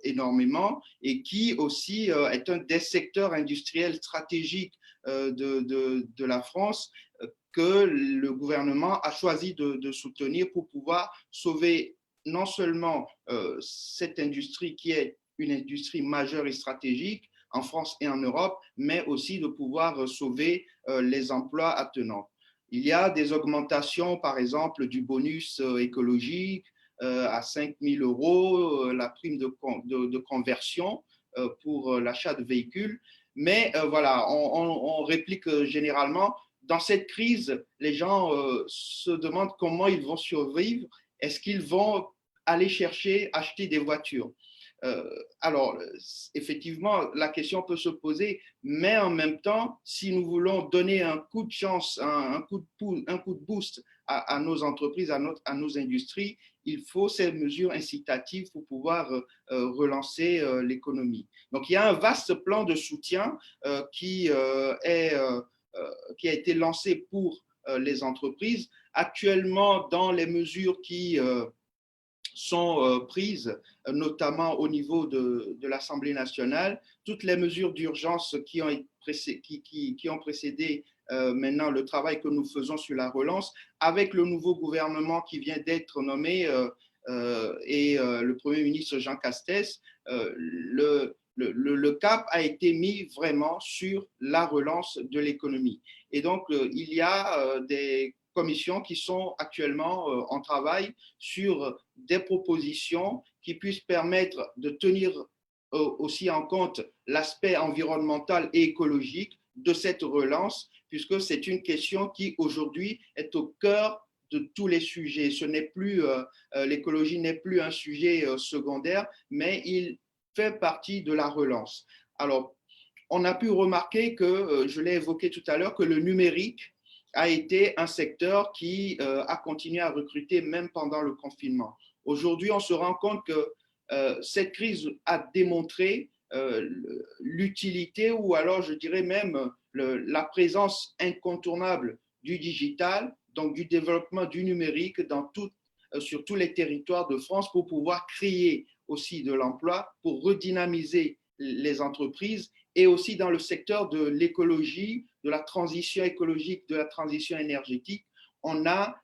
énormément et qui aussi est un des secteurs industriels stratégiques de la France que le gouvernement a choisi de soutenir pour pouvoir sauver non seulement cette industrie qui est une industrie majeure et stratégique en France et en Europe, mais aussi de pouvoir sauver les emplois attenants. Il y a des augmentations, par exemple, du bonus écologique à 5 000 €, la prime de conversion pour l'achat de véhicules. Mais voilà, on réplique généralement, dans cette crise, les gens se demandent comment ils vont survivre. Est-ce qu'ils vont aller acheter des voitures? Alors, effectivement, la question peut se poser, mais en même temps, si nous voulons donner un coup de chance, un coup de boost à nos entreprises, à nos industries, il faut ces mesures incitatives pour pouvoir relancer l'économie. Donc, il y a un vaste plan de soutien qui a été lancé pour les entreprises. Actuellement, dans les mesures qui sont prises, notamment au niveau de l'Assemblée nationale, toutes les mesures d'urgence qui ont précédé maintenant le travail que nous faisons sur la relance, avec le nouveau gouvernement qui vient d'être nommé et le Premier ministre Jean Castex, le cap a été mis vraiment sur la relance de l'économie. Et donc, il y a des commissions qui sont actuellement en travail sur des propositions qui puissent permettre de tenir aussi en compte l'aspect environnemental et écologique de cette relance, puisque c'est une question qui aujourd'hui est au cœur de tous les sujets. L'écologie n'est plus un sujet secondaire, mais il fait partie de la relance. Alors, on a pu remarquer que, je l'ai évoqué tout à l'heure, que le numérique a été un secteur qui a continué à recruter même pendant le confinement. Aujourd'hui, on se rend compte que cette crise a démontré l'utilité ou alors je dirais même la présence incontournable du digital, donc du développement du numérique sur tous les territoires de France pour pouvoir créer aussi de l'emploi, pour redynamiser les entreprises et aussi dans le secteur de l'écologie, de la transition écologique, de la transition énergétique. On a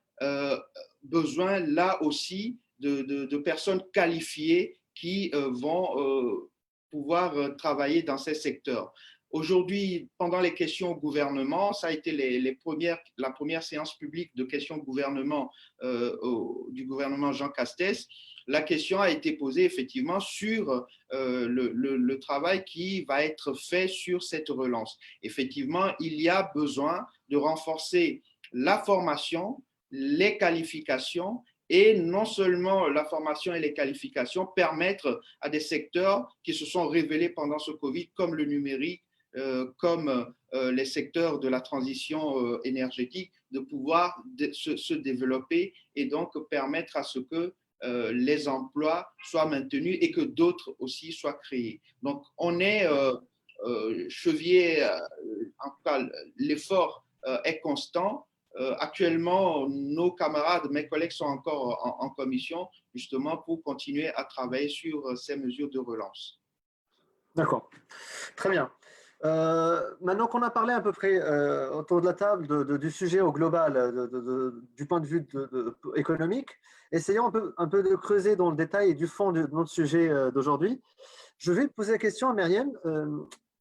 besoin là aussi de personnes qualifiées qui vont pouvoir travailler dans ces secteurs. Aujourd'hui, pendant les questions au gouvernement, ça a été la première séance publique de questions au gouvernement du gouvernement Jean Castex. La question a été posée effectivement sur le travail qui va être fait sur cette relance. Effectivement, il y a besoin de renforcer la formation, les qualifications et non seulement la formation et les qualifications, permettre à des secteurs qui se sont révélés pendant ce Covid, comme le numérique, comme les secteurs de la transition énergétique, de pouvoir se développer et donc permettre à ce que les emplois soient maintenus et que d'autres aussi soient créés. Donc, on est chevillé, en tout cas, l'effort est constant. Actuellement, nos camarades, mes collègues sont encore en commission justement pour continuer à travailler sur ces mesures de relance. D'accord, très bien. Maintenant qu'on a parlé à peu près autour de la table du sujet au global, du point de vue économique, essayons un peu de creuser dans le détail et du fond de notre sujet d'aujourd'hui. Je vais poser la question à Myriam.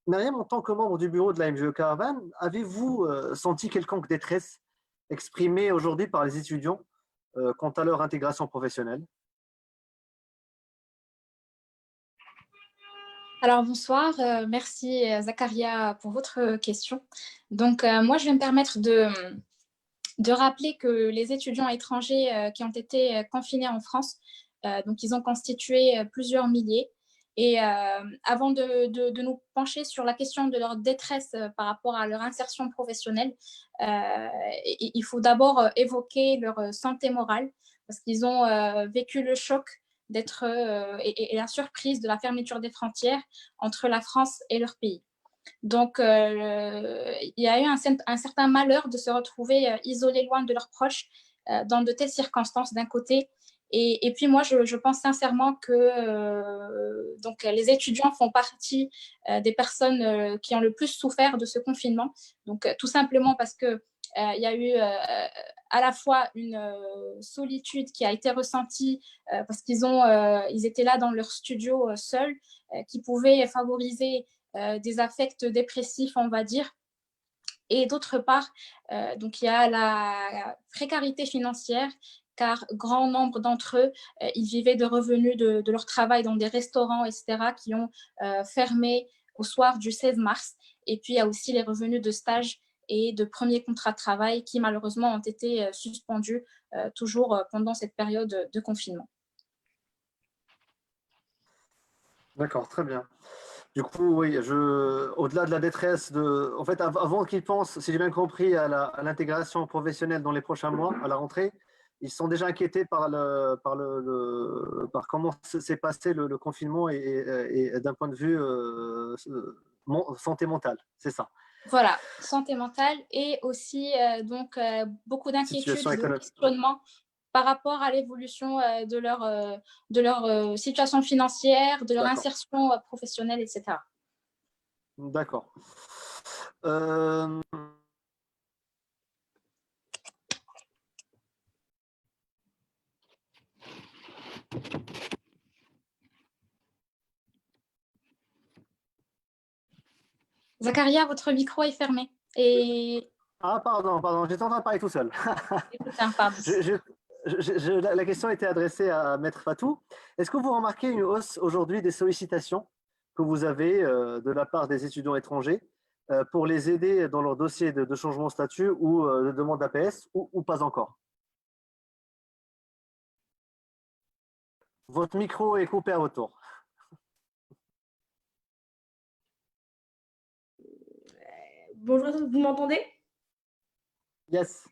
Myriam, en tant que membre du bureau de la MJE Caravane, avez-vous senti quelconque détresse exprimée aujourd'hui par les étudiants quant à leur intégration professionnelle? Alors bonsoir, merci Zakaria pour votre question. Donc moi je vais me permettre de rappeler que les étudiants étrangers qui ont été confinés en France, donc ils ont constitué plusieurs milliers. Et avant de nous pencher sur la question de leur détresse par rapport à leur insertion professionnelle, il faut d'abord évoquer leur santé morale, parce qu'ils ont vécu le choc d'être et la surprise de la fermeture des frontières entre la France et leur pays. Donc, il y a eu un certain malheur de se retrouver isolés loin de leurs proches dans de telles circonstances d'un côté. Et puis moi, je pense sincèrement que donc, les étudiants font partie des personnes qui ont le plus souffert de ce confinement. Donc, tout simplement parce que il y a eu à la fois une solitude qui a été ressentie parce ils étaient là dans leur studio seuls, qui pouvait favoriser des affects dépressifs, on va dire. Et d'autre part, donc il y a la précarité financière, car grand nombre d'entre eux, ils vivaient de revenus de leur travail dans des restaurants, etc., qui ont fermé au soir du 16 mars. Et puis, il y a aussi les revenus de stage et de premiers contrats de travail qui, malheureusement, ont été suspendus toujours pendant cette période de confinement. D'accord, très bien. Du coup, oui, au-delà de la détresse, en fait, avant qu'ils pensent, si j'ai bien compris, à l'intégration professionnelle dans les prochains mois, à la rentrée, ils sont déjà inquiétés par comment s'est passé le confinement et d'un point de vue santé mentale, c'est ça. Voilà, santé mentale et aussi donc beaucoup d'inquiétudes, de questionnements par rapport à l'évolution de leur situation financière, de leur insertion professionnelle, etc. D'accord. Zakaria, votre micro est fermé. Ah, pardon, j'étais en train de parler tout seul. Pardon. La question était adressée à Maître Fatou. Est-ce que vous remarquez une hausse aujourd'hui des sollicitations que vous avez de la part des étudiants étrangers pour les aider dans leur dossier de changement de statut ou de demande d'APS ou pas encore? Votre micro est coupé à votre tour. Bonjour, vous m'entendez? Yes.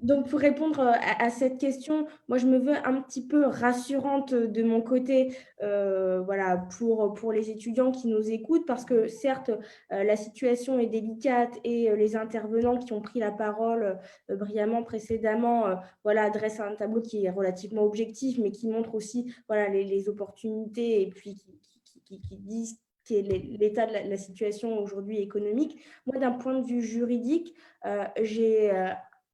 Donc, pour répondre à cette question, moi, je me veux un petit peu rassurante de mon côté, voilà, pour les étudiants qui nous écoutent, parce que certes, la situation est délicate et les intervenants qui ont pris la parole brillamment précédemment, voilà, dressent un tableau qui est relativement objectif, mais qui montre aussi, voilà, les opportunités et puis qui disent qui est l'état de la situation aujourd'hui économique. Moi, d'un point de vue juridique, j'ai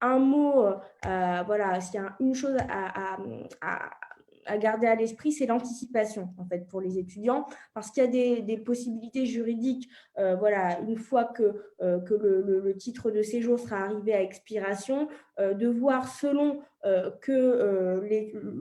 un mot, voilà, s'il y a une chose à garder à l'esprit, c'est l'anticipation, en fait, pour les étudiants, parce qu'il y a des possibilités juridiques, voilà, une fois que le titre de séjour sera arrivé à expiration, de voir selon que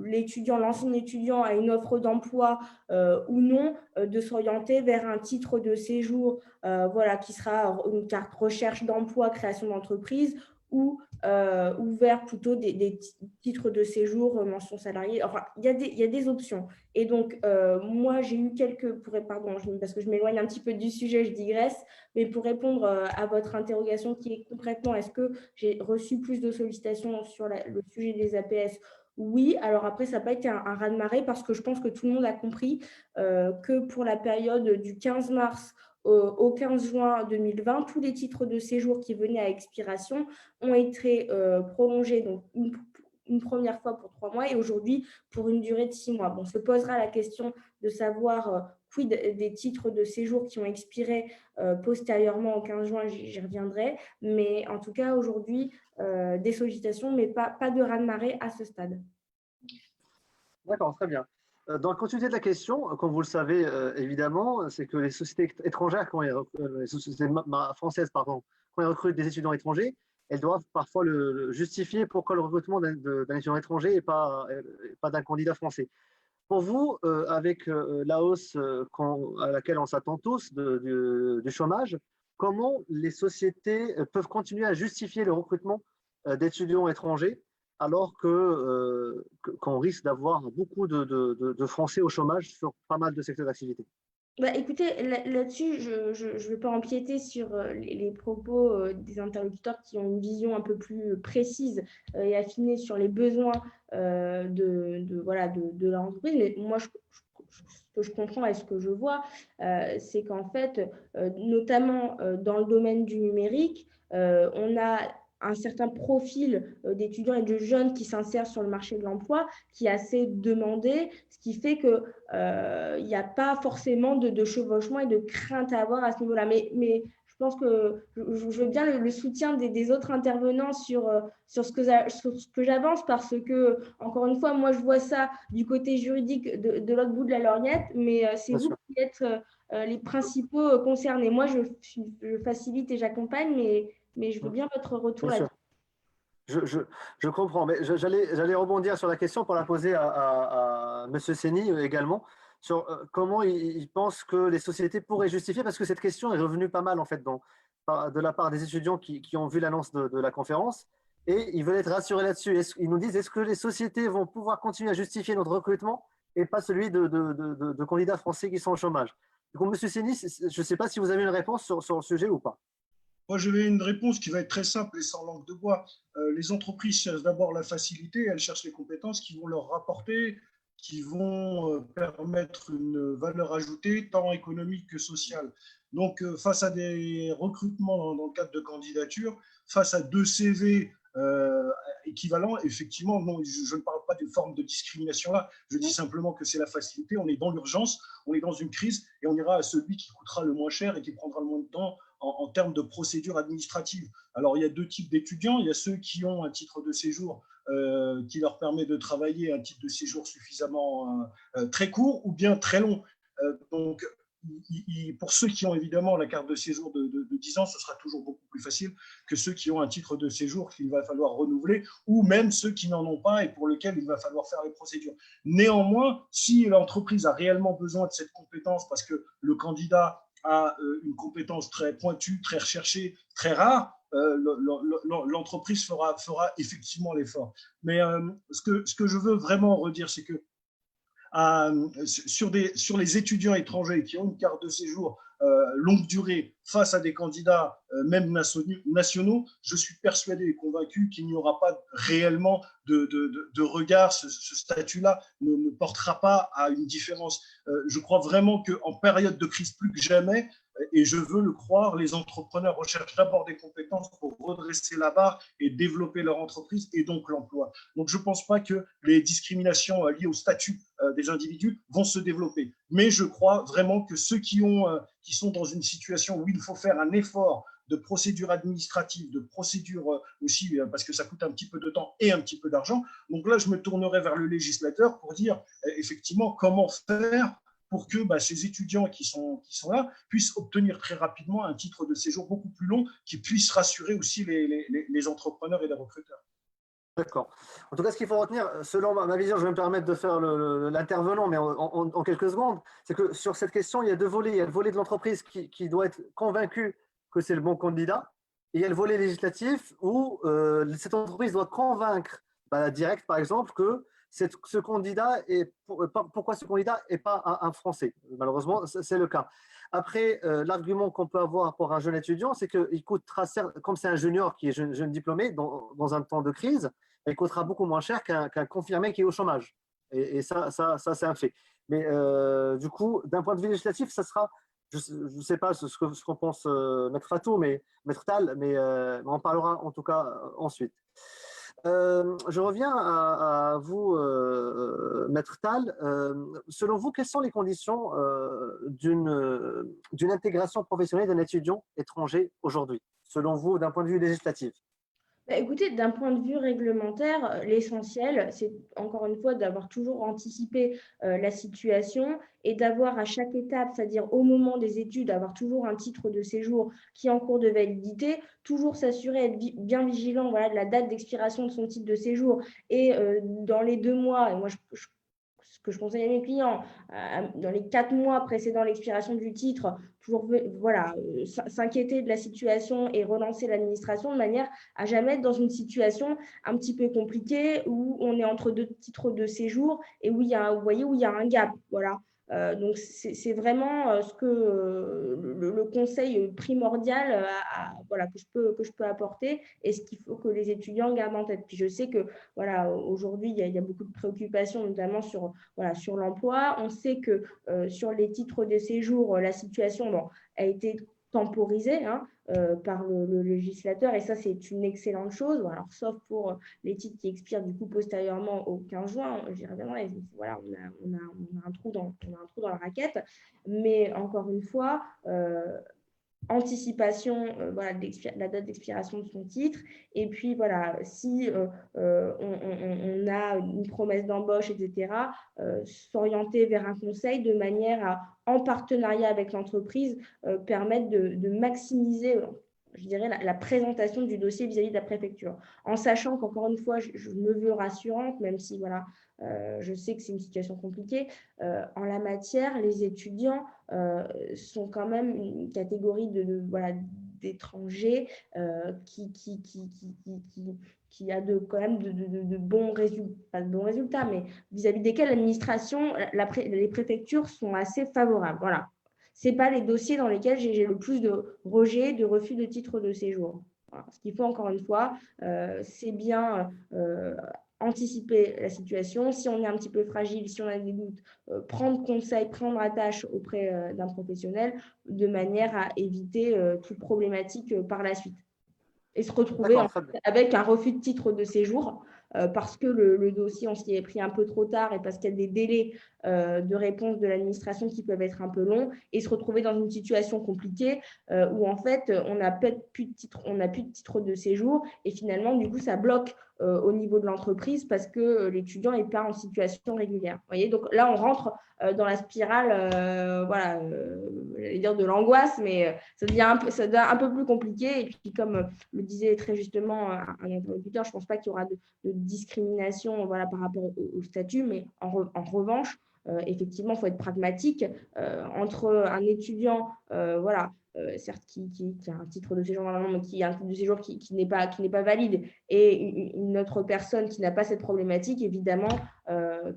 l'étudiant, l'ancien étudiant a une offre d'emploi ou non, de s'orienter vers un titre de séjour, voilà, qui sera une carte recherche d'emploi, création d'entreprise, ou vers plutôt des titres de séjour, mention salariée. Enfin, il y a des options. Et donc, moi, j'ai eu parce que je m'éloigne un petit peu du sujet, je digresse, mais pour répondre à votre interrogation qui est concrètement, est-ce que j'ai reçu plus de sollicitations sur le sujet des APS? Oui, alors après, ça n'a pas été un raz-de-marée parce que je pense que tout le monde a compris que pour la période du 15 mars au 15 juin 2020, tous les titres de séjour qui venaient à expiration ont été prolongés donc une première fois pour 3 mois et aujourd'hui pour une durée de 6 mois. Bon, se posera la question de savoir quid des titres de séjour qui ont expiré postérieurement au 15 juin, j'y reviendrai, mais en tout cas aujourd'hui, des sollicitations, mais pas de raz-de-marée à ce stade. D'accord, très bien. Dans la continuité de la question, comme vous le savez évidemment, c'est que les sociétés étrangères, les sociétés françaises, pardon, quand elles recrutent des étudiants étrangers, elles doivent parfois le justifier pourquoi le recrutement d'un étudiant étranger et pas d'un candidat français. Pour vous, avec la hausse à laquelle on s'attend tous du chômage, comment les sociétés peuvent continuer à justifier le recrutement d'étudiants étrangers alors qu'on risque d'avoir beaucoup de Français au chômage sur pas mal de secteurs d'activité? Bah, écoutez, là-dessus, je ne vais pas empiéter sur les propos des interlocuteurs qui ont une vision un peu plus précise et affinée sur les besoins voilà, de leur entreprise. Mais moi, ce que je comprends et ce que je vois, c'est qu'en fait, notamment dans le domaine du numérique, on a un certain profil d'étudiants et de jeunes qui s'insèrent sur le marché de l'emploi qui est assez demandé, ce qui fait que il n'y a pas forcément de chevauchement et de crainte à avoir à ce niveau-là. Mais je pense que je veux bien le soutien des autres intervenants sur ce que j'avance parce que, encore une fois, moi, je vois ça du côté juridique de l'autre bout de la lorgnette, mais c'est Bien vous sûr. qui êtes les principaux concernés. Moi, je facilite et j'accompagne, mais je veux bien votre retour Bien sûr. là-dessus. Je comprends, mais j'allais rebondir sur la question pour la poser à M. Seni également, sur comment il pense que les sociétés pourraient justifier, parce que cette question est revenue pas mal en fait de la part des étudiants qui ont vu l'annonce de la conférence, et ils veulent être rassurés là-dessus. Ils nous disent, est-ce que les sociétés vont pouvoir continuer à justifier notre recrutement et pas celui de candidats français qui sont au chômage? Donc, M. Seni, je ne sais pas si vous avez une réponse sur le sujet ou pas. Moi, je vais une réponse qui va être très simple et sans langue de bois. Les entreprises cherchent d'abord la facilité, elles cherchent les compétences qui vont leur rapporter, qui vont permettre une valeur ajoutée, tant économique que sociale. Donc, face à des recrutements dans le cadre de candidature, face à 2 CV équivalents, effectivement, non, je ne parle pas d'une forme de discrimination là, je dis simplement que c'est la facilité, on est dans l'urgence, on est dans une crise et on ira à celui qui coûtera le moins cher et qui prendra le moins de temps en termes de procédure administrative. Alors, il y a 2 types d'étudiants. Il y a ceux qui ont un titre de séjour qui leur permet de travailler, un titre de séjour suffisamment très court ou bien très long. Donc, pour ceux qui ont évidemment la carte de séjour de 10 ans, ce sera toujours beaucoup plus facile que ceux qui ont un titre de séjour qu'il va falloir renouveler, ou même ceux qui n'en ont pas et pour lesquels il va falloir faire les procédures. Néanmoins, si l'entreprise a réellement besoin de cette compétence parce que le candidat a une compétence très pointue, très recherchée, très rare, l'entreprise fera effectivement l'effort. Mais ce que je veux vraiment redire, c'est que sur les étudiants étrangers qui ont une carte de séjour longue durée face à des candidats même nationaux, je suis persuadé et convaincu qu'il n'y aura pas réellement de regard. Ce statut-là ne portera pas à une différence. Je crois vraiment qu'en période de crise plus que jamais, et je veux le croire, les entrepreneurs recherchent d'abord des compétences pour redresser la barre et développer leur entreprise et donc l'emploi. Donc je ne pense pas que les discriminations liées au statut des individus vont se développer. Mais je crois vraiment que ceux qui sont dans une situation où il faut faire un effort de procédure administrative, de procédure aussi, parce que ça coûte un petit peu de temps et un petit peu d'argent. Donc là, je me tournerai vers le législateur pour dire effectivement comment faire pour que ces étudiants qui sont là puissent obtenir très rapidement un titre de séjour beaucoup plus long qui puisse rassurer aussi les entrepreneurs et les recruteurs. D'accord. En tout cas, ce qu'il faut retenir, selon ma vision, je vais me permettre de faire l'intervenant, mais en quelques secondes, c'est que sur cette question, il y a 2 volets. Il y a le volet de l'entreprise qui doit être convaincue que c'est le bon candidat, et il y a le volet législatif où cette entreprise doit convaincre direct, par exemple, que ce candidat pourquoi ce candidat n'est pas un Français. Malheureusement, c'est le cas. Après, l'argument qu'on peut avoir pour un jeune étudiant, c'est qu'il coûtera, comme c'est un junior qui est jeune diplômé dans un temps de crise, il coûtera beaucoup moins cher qu'un confirmé qui est au chômage. Et ça c'est un fait. Mais du coup, d'un point de vue législatif, ça sera, je ne sais pas ce qu'on pense Maître Fatou, Maître Tal, mais on en parlera en tout cas ensuite. Je reviens à vous, Maître Tal. Selon vous, quelles sont les conditions d'une intégration professionnelle d'un étudiant étranger aujourd'hui, selon vous, d'un point de vue législatif? Écoutez, d'un point de vue réglementaire, l'essentiel, c'est encore une fois d'avoir toujours anticipé la situation et d'avoir à chaque étape, c'est-à-dire au moment des études, d'avoir toujours un titre de séjour qui est en cours de validité, toujours s'assurer, être bien vigilant voilà, de la date d'expiration de son titre de séjour et dans les 2 mois, et moi ce que je conseille à mes clients, dans les 4 mois précédant l'expiration du titre, toujours voilà, s'inquiéter de la situation et relancer l'administration de manière à jamais être dans une situation un petit peu compliquée où on est entre 2 titres de séjour et où il y a, vous voyez, où il y a un gap. Voilà. Donc, c'est vraiment ce que le conseil primordial voilà, que je peux apporter et ce qu'il faut que les étudiants gardent en tête. Puis je sais que voilà, aujourd'hui, il y a beaucoup de préoccupations, notamment voilà, sur l'emploi. On sait que sur les titres de séjour, la situation a été temporisée par le législateur, et ça, c'est une excellente chose. Alors, sauf pour les titres qui expirent du coup postérieurement au 15 juin, j'y reviendrai. Voilà, on a un trou dans la raquette. Mais encore une fois, anticipation voilà, de la date d'expiration de son titre. Et puis, voilà, si on a une promesse d'embauche, etc., s'orienter vers un conseil de manière à, en partenariat avec l'entreprise, permettre de maximiser, je dirais, la présentation du dossier vis-à-vis de la préfecture. En sachant qu'encore une fois, je me veux rassurante, même si voilà, je sais que c'est une situation compliquée. En la matière, les étudiants sont quand même une catégorie voilà, d'étrangers qui a quand même de bons résultats, pas de bons résultats, mais vis-à-vis desquels l'administration, les préfectures sont assez favorables. Voilà. Ce n'est pas les dossiers dans lesquels j'ai le plus de rejets, de refus de titre de séjour. Voilà. Ce qu'il faut, encore une fois, c'est bien anticiper la situation. Si on est un petit peu fragile, si on a des doutes, prendre conseil, prendre attache auprès d'un professionnel de manière à éviter toute problématique par la suite. Et se retrouver avec un refus de titre de séjour parce que le dossier, on s'y est pris un peu trop tard et parce qu'il y a des délais de réponse de l'administration qui peuvent être un peu longs, et se retrouver dans une situation compliquée où en fait on n'a plus de titre de séjour, et finalement du coup ça bloque au niveau de l'entreprise parce que l'étudiant n'est pas en situation régulière. Vous voyez, donc là on rentre dans la spirale voilà, dire de l'angoisse, mais ça devient un peu plus compliqué. Et puis comme le disait très justement un interlocuteur, je ne pense pas qu'il y aura de discrimination voilà, par rapport au statut, mais en revanche, effectivement, il faut être pragmatique entre un étudiant voilà, certes qui a un titre de séjour normalement, mais qui a un titre de séjour qui n'est pas valide, et une autre personne qui n'a pas cette problématique. Évidemment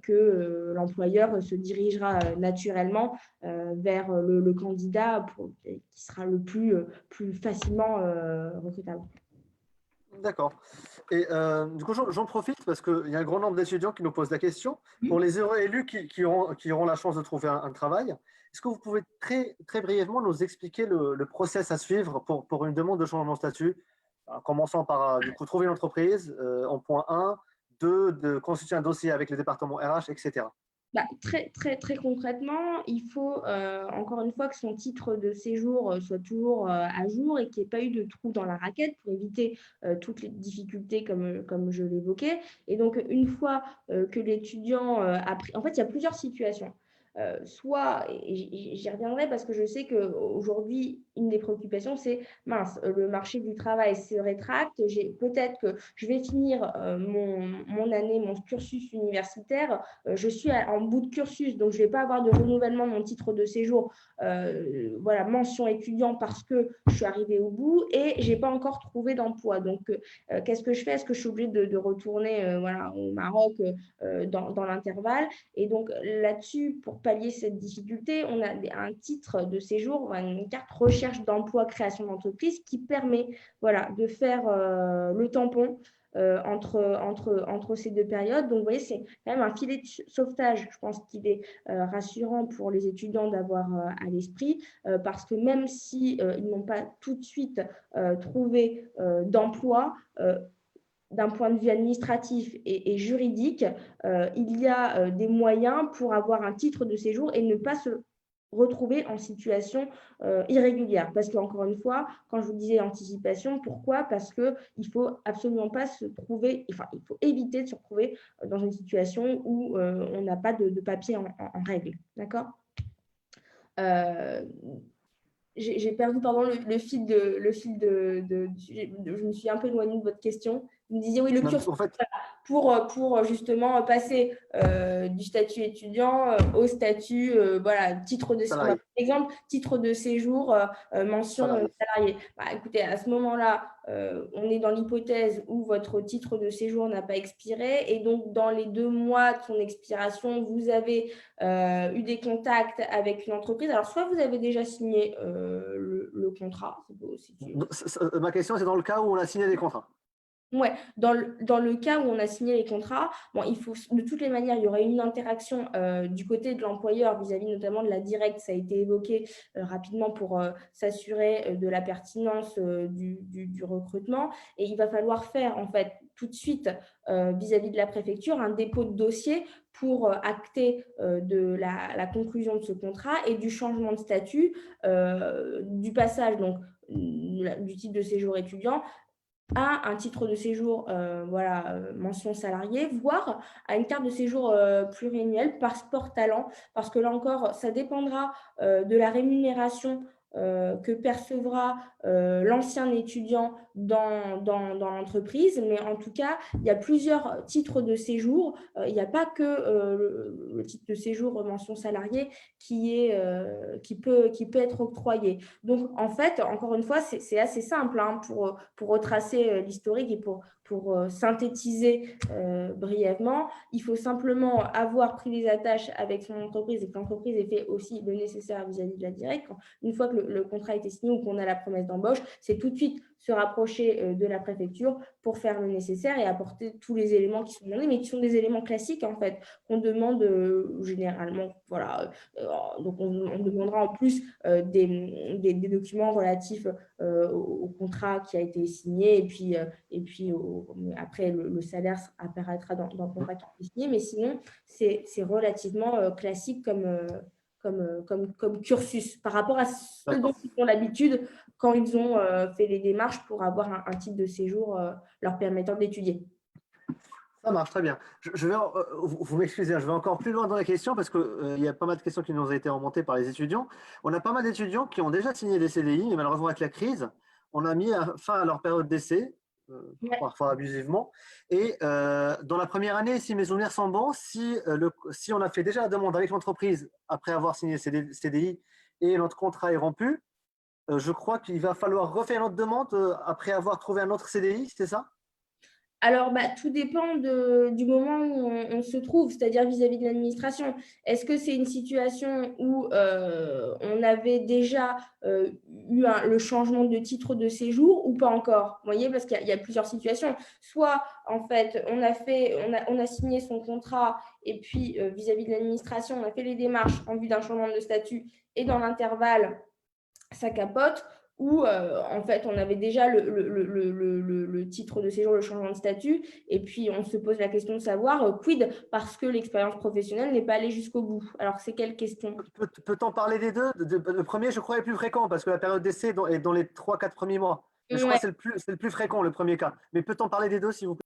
que l'employeur se dirigera naturellement vers le candidat qui sera le plus facilement recrutable. D'accord. Et du coup, j'en profite parce qu'il y a un grand nombre d'étudiants qui nous posent la question. Pour les heureux élus qui auront la chance de trouver un travail, est-ce que vous pouvez très, très brièvement nous expliquer le process à suivre pour une demande de changement de statut, en commençant par du coup, trouver une entreprise en point 1, 2, de constituer un dossier avec les départements RH, etc. Très, très, très concrètement, il faut encore une fois que son titre de séjour soit toujours à jour et qu'il n'y ait pas eu de trou dans la raquette pour éviter toutes les difficultés comme je l'évoquais. Et donc, une fois que l'étudiant a pris… En fait, il y a plusieurs situations. Soit, et j'y reviendrai parce que je sais qu'aujourd'hui, une des préoccupations, c'est mince, le marché du travail se rétracte, peut-être que je vais finir mon année, mon cursus universitaire, je suis en bout de cursus, donc je ne vais pas avoir de renouvellement de mon titre de séjour, voilà, mention étudiant parce que je suis arrivée au bout et je n'ai pas encore trouvé d'emploi. Donc, qu'est-ce que je fais? Est-ce que je suis obligée de retourner voilà, au Maroc dans l'intervalle? Et donc, là-dessus, pour pallier cette difficulté, on a un titre de séjour, une carte recherche d'emploi, création d'entreprise qui permet voilà, de faire le tampon entre ces deux périodes. Donc, vous voyez, c'est quand même un filet de sauvetage. Je pense qu'il est rassurant pour les étudiants d'avoir à l'esprit parce que même si ils n'ont pas tout de suite trouvé d'emploi, d'un point de vue administratif et juridique, il y a des moyens pour avoir un titre de séjour et ne pas se retrouver en situation irrégulière. Parce qu'encore une fois, quand je vous disais anticipation, pourquoi? Parce qu'il ne faut absolument pas se trouver, enfin, il faut éviter de se retrouver dans une situation où on n'a pas de papier en règle. D'accord? J'ai perdu pardon, le fil de je me suis un peu éloignée de votre question, Vous me disiez, oui, le Non, cursus en fait, pour justement passer du statut étudiant au statut, voilà, titre de, on va salarié. prendre exemple, titre de séjour, mention Salarié. salarié. Bah, écoutez, à ce moment-là, on est dans l'hypothèse où votre titre de séjour n'a pas expiré et donc dans les 2 mois de son expiration, vous avez eu des contacts avec une entreprise. Alors, soit vous avez déjà signé le contrat, Ma question, c'est dans le cas où on a signé des contrats. Ouais, dans le cas où on a signé les contrats, bon, il faut, de toutes les manières, il y aurait une interaction du côté de l'employeur vis-à-vis notamment de la directe, ça a été évoqué rapidement pour s'assurer de la pertinence du recrutement. Et il va falloir faire en fait tout de suite vis-à-vis de la préfecture un dépôt de dossier pour acter de la conclusion de ce contrat et du changement de statut, du passage donc du titre de séjour étudiant à un titre de séjour, voilà, mention salarié, voire à une carte de séjour pluriannuelle, passeport talent, parce que là encore, ça dépendra de la rémunération que percevra l'ancien étudiant dans l'entreprise. Mais en tout cas, il y a plusieurs titres de séjour. Il n'y a pas que le titre de séjour mention salarié qui peut être octroyé. Donc, en fait, encore une fois, c'est assez simple hein, pour retracer l'historique et pour synthétiser brièvement. Il faut simplement avoir pris les attaches avec son entreprise et que l'entreprise ait fait aussi le nécessaire vis-à-vis de la directe. Une fois que le contrat a été signé ou qu'on a la promesse d'embauche, c'est tout de suite se rapprocher de la préfecture pour faire le nécessaire et apporter tous les éléments qui sont demandés, mais qui sont des éléments classiques en fait, qu'on demande généralement. Voilà. Donc, on demandera en plus des documents relatifs au contrat qui a été signé et puis après, le salaire apparaîtra dans le contrat qui a été signé. Mais sinon, c'est relativement classique comme cursus par rapport à ce dont ils ont l'habitude quand ils ont fait les démarches pour avoir un titre de séjour leur permettant d'étudier. Ça marche très bien. Vous m'excusez, je vais encore plus loin dans la question parce qu'il y a pas mal de questions qui nous ont été remontées par les étudiants. On a pas mal d'étudiants qui ont déjà signé des CDI, mais malheureusement avec la crise, on a mis fin à leur période d'essai, parfois abusivement. Et dans la première année, si mes souvenirs sont bons, si on a fait déjà la demande avec l'entreprise après avoir signé CDI et notre contrat est rompu, je crois qu'il va falloir refaire notre demande après avoir trouvé un autre CDI, c'est ça? Alors, tout dépend du moment où on se trouve, c'est-à-dire vis-à-vis de l'administration. Est-ce que c'est une situation où on avait déjà eu le changement de titre de séjour ou pas encore? Vous voyez, parce qu'il y a plusieurs situations. Soit, en fait, on a signé son contrat et puis vis-à-vis de l'administration, on a fait les démarches en vue d'un changement de statut et dans l'intervalle, ça capote. Où en fait on avait déjà le titre de séjour, le changement de statut, et puis on se pose la question de savoir quid parce que l'expérience professionnelle n'est pas allée jusqu'au bout. Alors c'est quelle question? Peut-on parler des deux? Le premier, je crois, est plus fréquent parce que la période d'essai est dans les 3-4 premiers mois. Mais je crois que c'est le plus fréquent, le premier cas. Mais peut-on parler des deux, s'il vous plaît?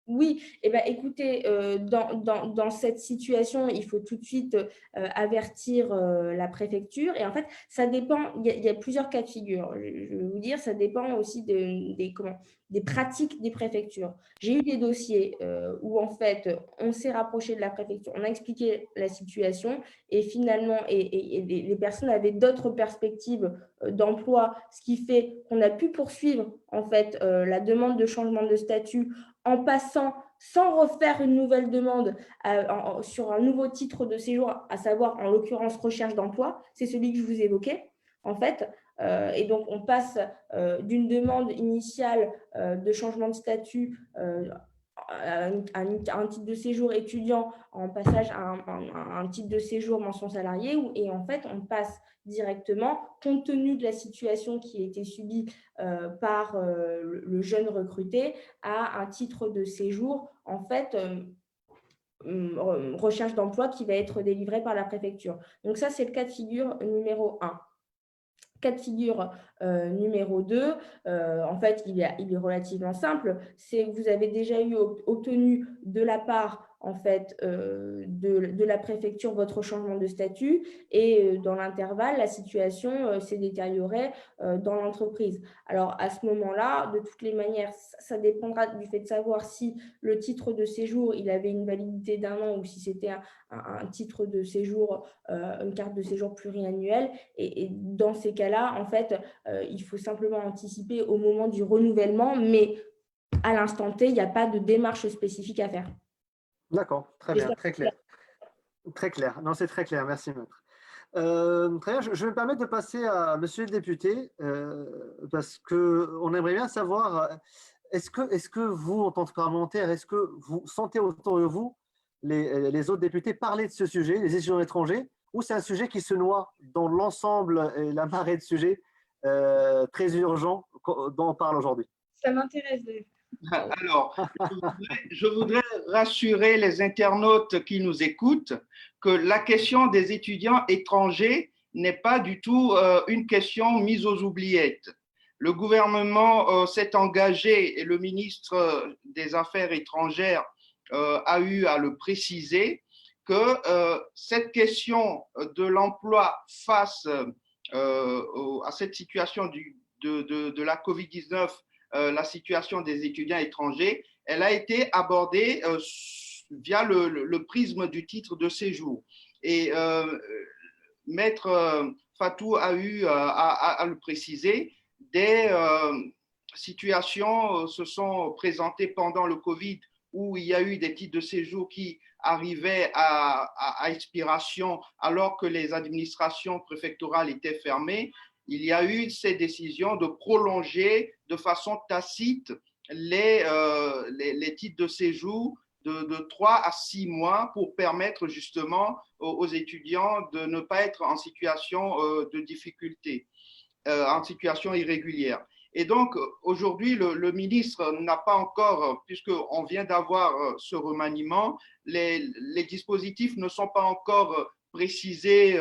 Oui, écoutez, dans cette situation, il faut tout de suite avertir la préfecture. Et en fait, ça dépend, il y a plusieurs cas de figure. Je vais vous dire, ça dépend aussi des pratiques des préfectures. J'ai eu des dossiers où, en fait, on s'est rapproché de la préfecture, on a expliqué la situation et finalement, et les personnes avaient d'autres perspectives d'emploi, ce qui fait qu'on a pu poursuivre, en fait, la demande de changement de statut en passant sans refaire une nouvelle demande sur un nouveau titre de séjour, à savoir en l'occurrence recherche d'emploi, c'est celui que je vous évoquais en fait. Et donc, on passe d'une demande initiale de changement de statut à un titre de séjour étudiant en passage à un titre de séjour mention salarié et en fait, on passe directement, compte tenu de la situation qui a été subie par le jeune recruté, à un titre de séjour, en fait, recherche d'emploi qui va être délivré par la préfecture. Donc ça, c'est le cas de figure numéro 1. Cas de figure numéro 2, en fait, il est relativement simple. C'est que vous avez déjà obtenu de la part en fait, de la préfecture votre changement de statut et dans l'intervalle, la situation s'est détériorée dans l'entreprise. Alors, à ce moment-là, de toutes les manières, ça dépendra du fait de savoir si le titre de séjour, il avait une validité d'1 an ou si c'était un titre de séjour, une carte de séjour pluriannuelle. Et dans ces cas-là, en fait, il faut simplement anticiper au moment du renouvellement, mais à l'instant T, il n'y a pas de démarche spécifique à faire. D'accord, très bien, très clair. Très clair. Non, c'est très clair. Merci, maître. Très bien, je vais me permettre de passer à monsieur le député, parce qu'on aimerait bien savoir, est-ce que vous, en tant que parlementaire, est-ce que vous sentez autour de vous les autres députés parler de ce sujet, les étudiants étrangers, ou c'est un sujet qui se noie dans l'ensemble et la marée de sujets très urgents dont on parle aujourd'hui? Ça m'intéresse. Alors, je voudrais rassurer les internautes qui nous écoutent que la question des étudiants étrangers n'est pas du tout une question mise aux oubliettes. Le gouvernement s'est engagé et le ministre des Affaires étrangères a eu à le préciser que cette question de l'emploi face à cette situation de la COVID-19, la situation des étudiants étrangers, elle a été abordée via le prisme du titre de séjour. Et Maître Fatou a eu à le préciser, des situations se sont présentées pendant le Covid où il y a eu des titres de séjour qui arrivaient à expiration alors que les administrations préfectorales étaient fermées. Il y a eu ces décisions de prolonger de façon tacite les titres de séjour de 3 à 6 mois pour permettre justement aux étudiants de ne pas être en situation de difficulté, en situation irrégulière. Et donc, aujourd'hui, le ministre n'a pas encore, puisqu'on vient d'avoir ce remaniement, les dispositifs ne sont pas encore précisés,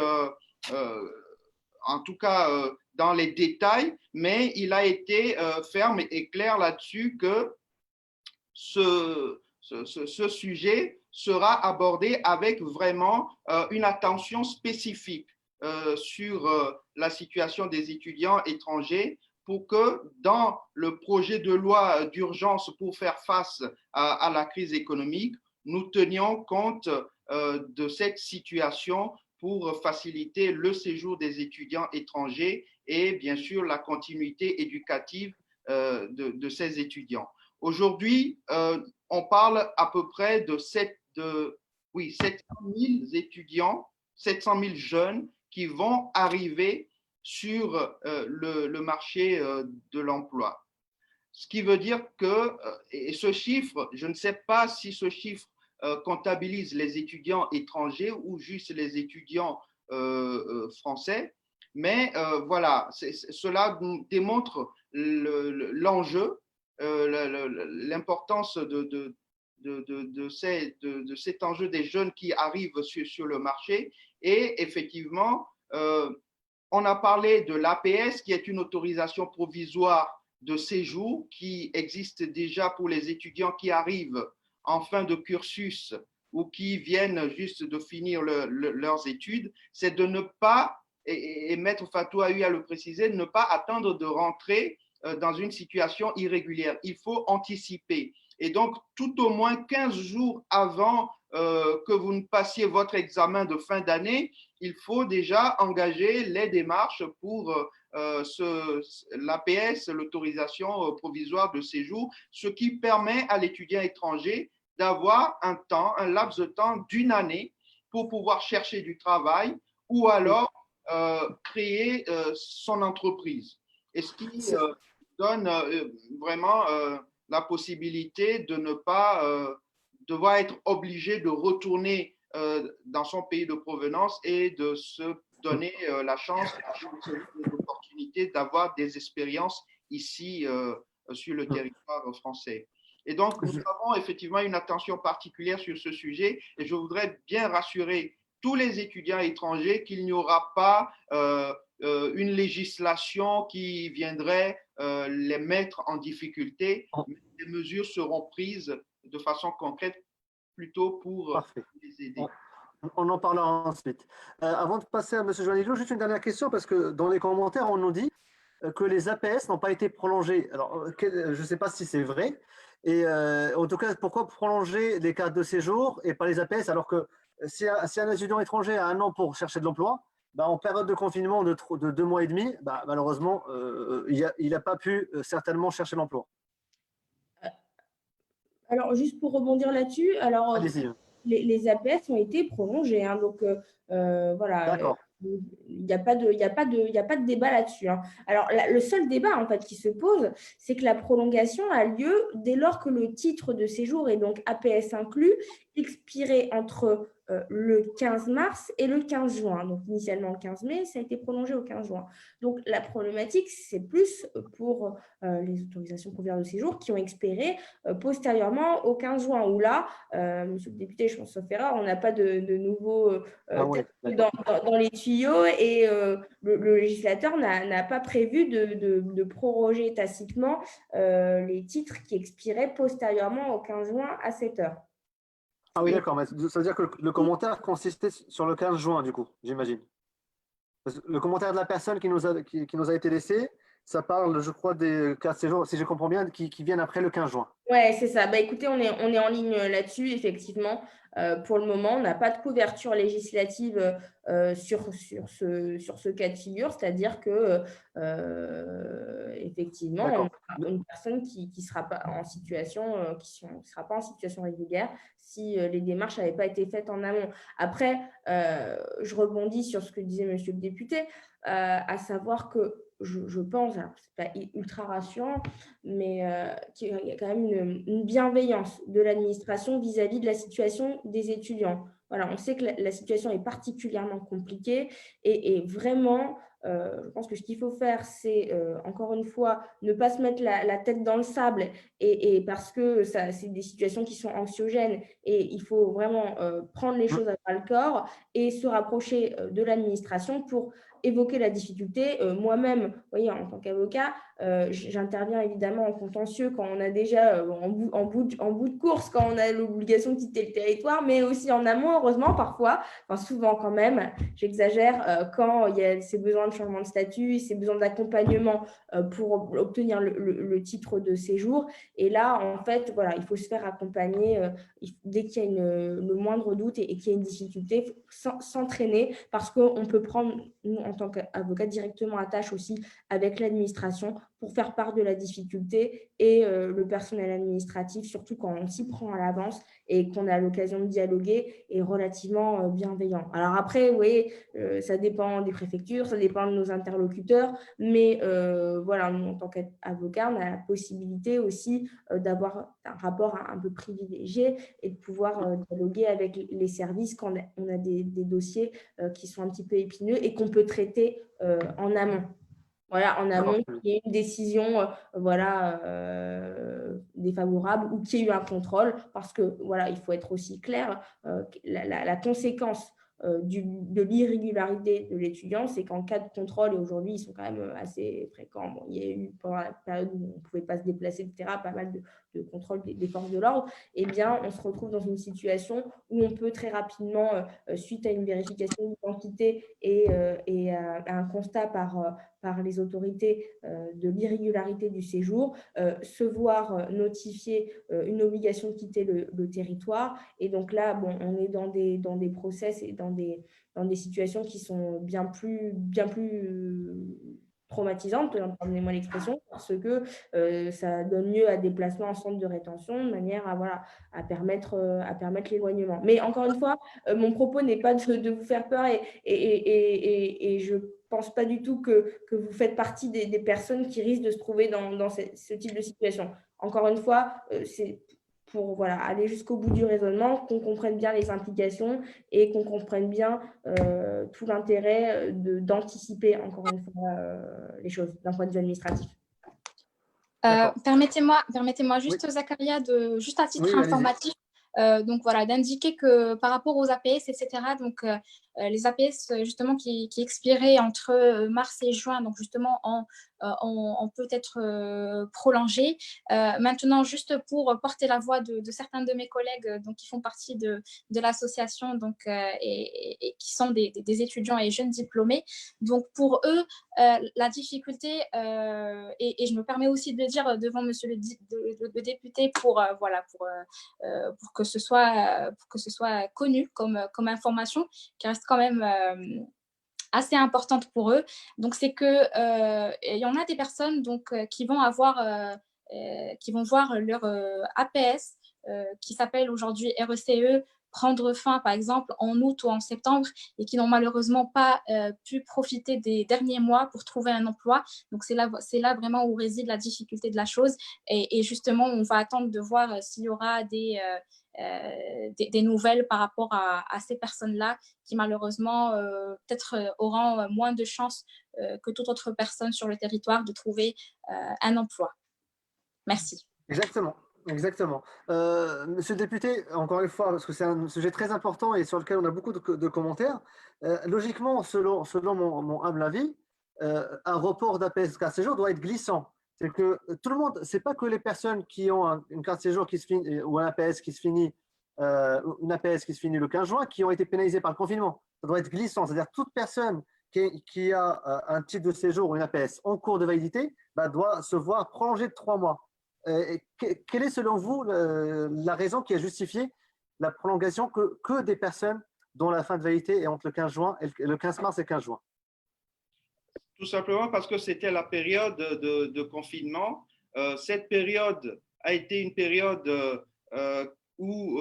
en tout cas dans les détails, mais il a été ferme et clair là-dessus que ce sujet sera abordé avec vraiment une attention spécifique sur la situation des étudiants étrangers pour que dans le projet de loi d'urgence pour faire face à la crise économique, nous tenions compte de cette situation pour faciliter le séjour des étudiants étrangers et bien sûr la continuité éducative de ces étudiants. Aujourd'hui, on parle à peu près de 700 000 étudiants, 700 000 jeunes qui vont arriver sur le marché de l'emploi. Ce qui veut dire que, et ce chiffre, je ne sais pas si ce chiffre comptabilise les étudiants étrangers ou juste les étudiants français, mais voilà, cela démontre l'enjeu, l'importance de cet enjeu des jeunes qui arrivent sur le marché. Et effectivement, on a parlé de l'APS, qui est une autorisation provisoire de séjour qui existe déjà pour les étudiants qui arrivent en fin de cursus ou qui viennent juste de finir leurs études. C'est de ne pas, et Maître Fatou a eu à le préciser, ne pas attendre de rentrer dans une situation irrégulière. Il faut anticiper. Et donc, tout au moins 15 jours avant que vous ne passiez votre examen de fin d'année, il faut déjà engager les démarches pour l'APS, l'autorisation provisoire de séjour, ce qui permet à l'étudiant étranger d'avoir un laps de temps d'1 année pour pouvoir chercher du travail ou alors créer son entreprise. Et ce qui donne vraiment la possibilité de ne pas devoir être obligé de retourner dans son pays de provenance et de se donner la chance, l'opportunité d'avoir des expériences ici sur le territoire français. Et donc, nous avons effectivement une attention particulière sur ce sujet et je voudrais bien rassurer tous les étudiants étrangers qu'il n'y aura pas une législation qui viendrait les mettre en difficulté, mais des mesures seront prises de façon concrète plutôt pour Parfait. les aider. On en parlera ensuite. Avant de passer à M. Joannillo, juste une dernière question, parce que dans les commentaires, on nous dit que les APS n'ont pas été prolongés. Alors, je ne sais pas si c'est vrai. Et en tout cas, pourquoi prolonger les cartes de séjour et pas les APS, alors que si un étudiant étranger a 1 an pour chercher de l'emploi, bah, en période de confinement de 2 mois et demi, bah, malheureusement, il n'a pas pu certainement chercher l'emploi. Alors, juste pour rebondir là-dessus, alors Allez-y. les APS ont été prolongés, hein, donc voilà, D'accord. il n'y a pas de débat là-dessus, hein. Alors, le seul débat en fait qui se pose, c'est que la prolongation a lieu dès lors que le titre de séjour, et donc APS inclus, expirait entre le 15 mars et le 15 juin. Donc, initialement le 15 mai, ça a été prolongé au 15 juin. Donc, la problématique, c'est plus pour les autorisations provisoires de séjour qui ont expiré postérieurement au 15 juin, où là, monsieur le député, je pense sauf erreur, on n'a pas de nouveau Ouais, dans les tuyaux, et le législateur n'a pas prévu de proroger tacitement les titres qui expiraient postérieurement au 15 juin à 7 heures. Ah oui, d'accord. Mais ça veut dire que le commentaire consistait sur le 15 juin, du coup, j'imagine. Le commentaire de la personne qui nous a été laissé, ça parle, je crois, des 4 séjours, si je comprends bien, qui viennent après le 15 juin. Ouais, c'est ça. Bah, écoutez, on est en ligne là-dessus, effectivement. Pour le moment, on n'a pas de couverture législative sur ce cas de figure, c'est-à-dire que effectivement, on a une personne qui sera pas en situation, sera pas en situation régulière si les démarches n'avaient pas été faites en amont. Après, je rebondis sur ce que disait Monsieur le député, à savoir que je pense, alors c'est pas ultra rassurant, mais qu'il y a quand même une bienveillance de l'administration vis-à-vis de la situation des étudiants. Voilà, on sait que la situation est particulièrement compliquée, et vraiment, je pense que ce qu'il faut faire, c'est encore une fois ne pas se mettre la tête dans le sable, et parce que c'est des situations qui sont anxiogènes, et il faut vraiment prendre les choses à bras le corps et se rapprocher de l'administration pour évoquer la difficulté. Moi-même, vous voyez, en tant qu'avocat, j'interviens évidemment en contentieux quand on a déjà en bout de course, quand on a l'obligation de quitter le territoire, mais aussi en amont, heureusement, parfois, enfin souvent quand même, j'exagère, quand il y a ces besoins de changement de statut, ces besoins d'accompagnement pour obtenir le titre de séjour. Et là, en fait, voilà, il faut se faire accompagner dès qu'il y a le moindre doute et qu'il y a une difficulté, s'entraîner, parce qu'on peut prendre, nous, en tant qu'avocat, directement attache aussi avec l'administration pour faire part de la difficulté, et le personnel administratif, surtout quand on s'y prend à l'avance et qu'on a l'occasion de dialoguer, est relativement bienveillant. Alors après, oui, ça dépend des préfectures, ça dépend de nos interlocuteurs, mais voilà, nous, en tant qu'avocat, on a la possibilité aussi d'avoir un rapport un peu privilégié et de pouvoir dialoguer avec les services quand on a des dossiers qui sont un petit peu épineux et qu'on peut traiter en amont. Voilà, en amont, qu'il y ait une décision défavorable, ou qu'il y ait eu un contrôle, parce que voilà, il faut être aussi clair, la conséquence de l'irrégularité de l'étudiant, c'est qu'en cas de contrôle, et aujourd'hui ils sont quand même assez fréquents, bon, il y a eu pendant la période où on ne pouvait pas se déplacer, etc., pas mal de contrôles des forces de l'ordre, eh bien on se retrouve dans une situation où on peut très rapidement, suite à une vérification d'identité et à un constat par les autorités de l'irrégularité du séjour, se voir notifier une obligation de quitter le territoire. Et donc là, bon, on est dans des process et dans des situations qui sont bien plus traumatisantes, pardonnez-moi l'expression, parce que ça donne lieu à des placements en centre de rétention, de manière à permettre l'éloignement. Mais encore une fois, mon propos n'est pas de vous faire peur, et je pense pas du tout que vous faites partie des personnes qui risquent de se trouver dans ce type de situation. Encore une fois, c'est pour aller jusqu'au bout du raisonnement, qu'on comprenne bien les implications et qu'on comprenne bien tout l'intérêt d'anticiper, encore une fois, les choses d'un point de vue administratif. Permettez-moi juste, Zakaria, juste à titre informatif, donc voilà, d'indiquer que par rapport aux APS, etc., donc les APS justement qui expiraient entre mars et juin, donc justement en on peut être prolongé. Maintenant, juste pour porter la voix de certains de mes collègues donc, qui font partie de l'association et qui sont des étudiants et jeunes diplômés. Donc, pour eux, la difficulté, et je me permets aussi de le dire devant monsieur le député pour que ce soit connu comme information, qui reste quand même assez importante pour eux. Donc, c'est que il y en a des personnes donc, qui vont voir leur APS, qui s'appelle aujourd'hui RECE, prendre fin, par exemple, en août ou en septembre et qui n'ont malheureusement pas pu profiter des derniers mois pour trouver un emploi. Donc, c'est là vraiment où réside la difficulté de la chose. Et justement, on va attendre de voir s'il y aura des nouvelles par rapport à ces personnes-là qui malheureusement peut-être auront moins de chances que toute autre personne sur le territoire de trouver un emploi. Merci. Exactement. Exactement. Monsieur le député, encore une fois, parce que c'est un sujet très important et sur lequel on a beaucoup de commentaires, logiquement, selon mon humble avis, un report d'APS carte séjour doit être glissant. C'est que tout le monde, c'est pas que les personnes qui ont une carte séjour qui se finit ou un APS qui se finit, une APS qui se finit le 15 juin, qui ont été pénalisées par le confinement. Ça doit être glissant, c'est-à-dire toute personne qui a un titre de séjour ou une APS en cours de validité doit se voir prolongée de 3 mois. Quelle est selon vous la raison qui a justifié la prolongation que des personnes dont la fin de validité est entre le 15 mars et le 15 juin? Tout simplement parce que c'était la période de confinement. Cette période a été une période où